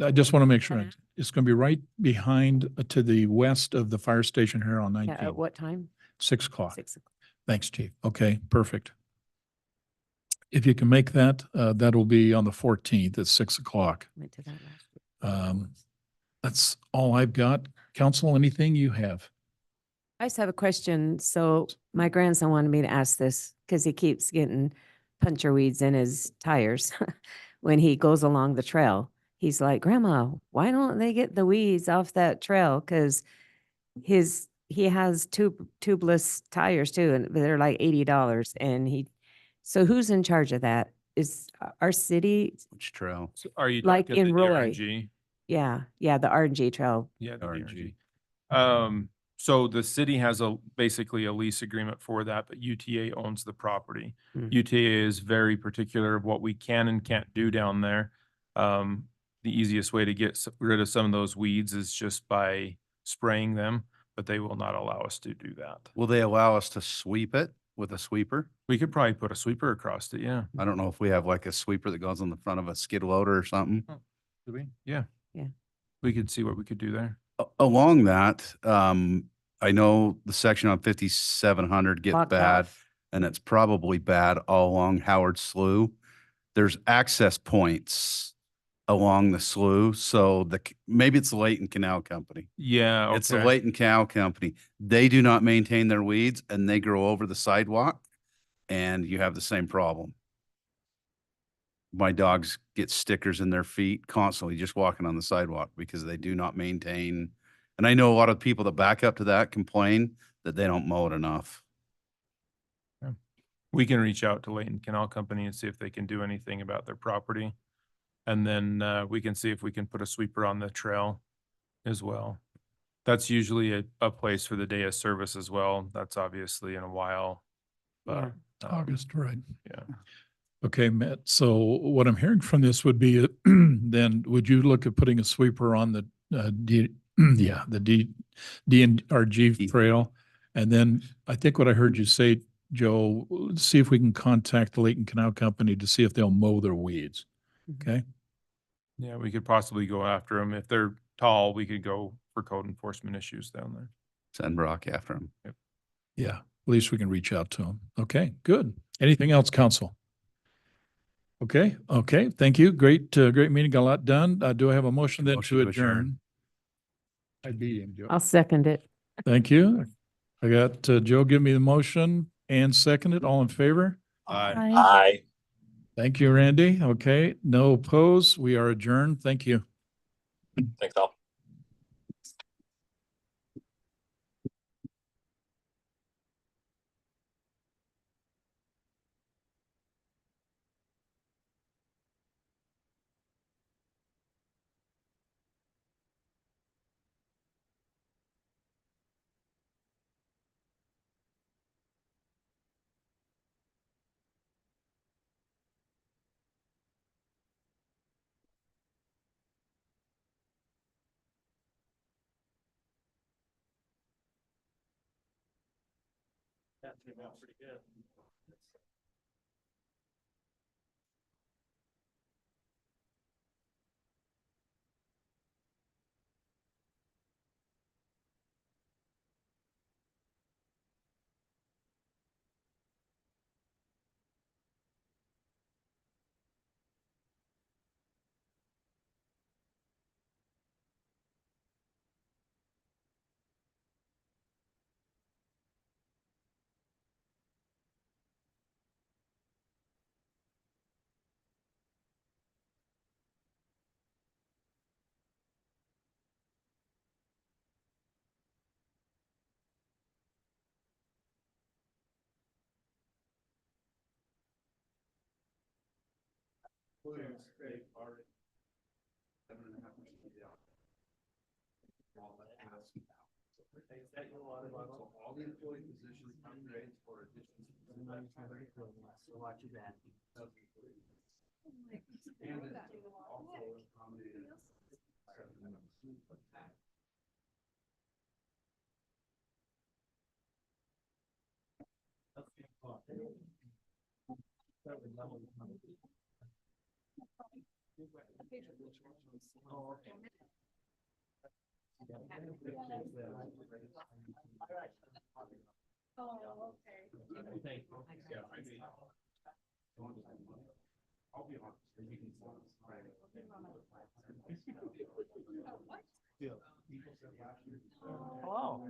I just want to make sure Okay. it's going to be right behind to the west of the fire station here on yeah, 19, at what time? 6 o'clock. 6 o'clock. Thanks, Chief. Okay, perfect. If you can make that, that'll be on the 14th at 6 o'clock. Went to that last week. That's all I've got. Council, anything you have? I just have a question. So my grandson wanted me to ask this because he keeps getting puncture weeds in his tires when he goes along the trail. He's like, Grandma, why don't they get the weeds off that trail? Because he has tubeless tires too, and they're like $80. And so who's in charge of that? Is our city? Which trail? So are you Like talking in the Roy. RNG? Yeah, the RNG trail. Yeah, the RNG. So the city has basically a lease agreement for that, but UTA owns the property. Mm. UTA is very particular of what we can and can't do down there. The easiest way to get rid of some of those weeds is just by spraying them, but they will not allow us to do that. Will they allow us to sweep it with a sweeper? We could probably put a sweeper across it, yeah. I don't know if we have like a sweeper that goes on the front of a skid loader or something. Do we? Yeah. Yeah. We could see what we could do there. Along that, I know the section on 5700 gets Blocked bad, off. and it's probably bad all along Howard Slough. There's access points along the slough, so maybe it's the Layton Canal Company. Yeah. It's the okay. Layton Canal Company. They do not maintain their weeds, and they grow over the sidewalk, and you have the same problem. My dogs get stickers in their feet constantly just walking on the sidewalk because they do not maintain. And I know a lot of people that back up to that complain that they don't mow it enough. We can reach out to Layton Canal Company and see if they can do anything about their property. And then we can see if we can put a sweeper on the trail as well. That's usually a place for the day of service as well. That's obviously in a while. But, August, right? yeah. Okay, Matt. So what I'm hearing from this would be, then would you look at putting a sweeper on the DNRG trail? And then I think what I heard you say, Joe, see if we can contact the Layton Canal Company to see if they'll mow their weeds. Okay? Yeah, we could possibly go after them. If they're tall, we could go for code enforcement issues down there. Send Brock after them. Yeah, at least we can reach out to them. Okay, good. Anything else, council? Okay, thank you. Great meeting, got a lot done. Do I have a motion then Motion to to adjourn. adjourn? I beat him, Joe. I'll second it. Thank you. I got Joe give me the motion and seconded. All in favor? Aye. Thank you, Randy. Okay, no opposed. We are adjourned. Thank you. Thanks all. That turned out pretty good. All the employee positions, upgrades or additions. Watch that. And it also accommodated. Oh, okay. I'll be honest. You can. What? People said last year. Hello.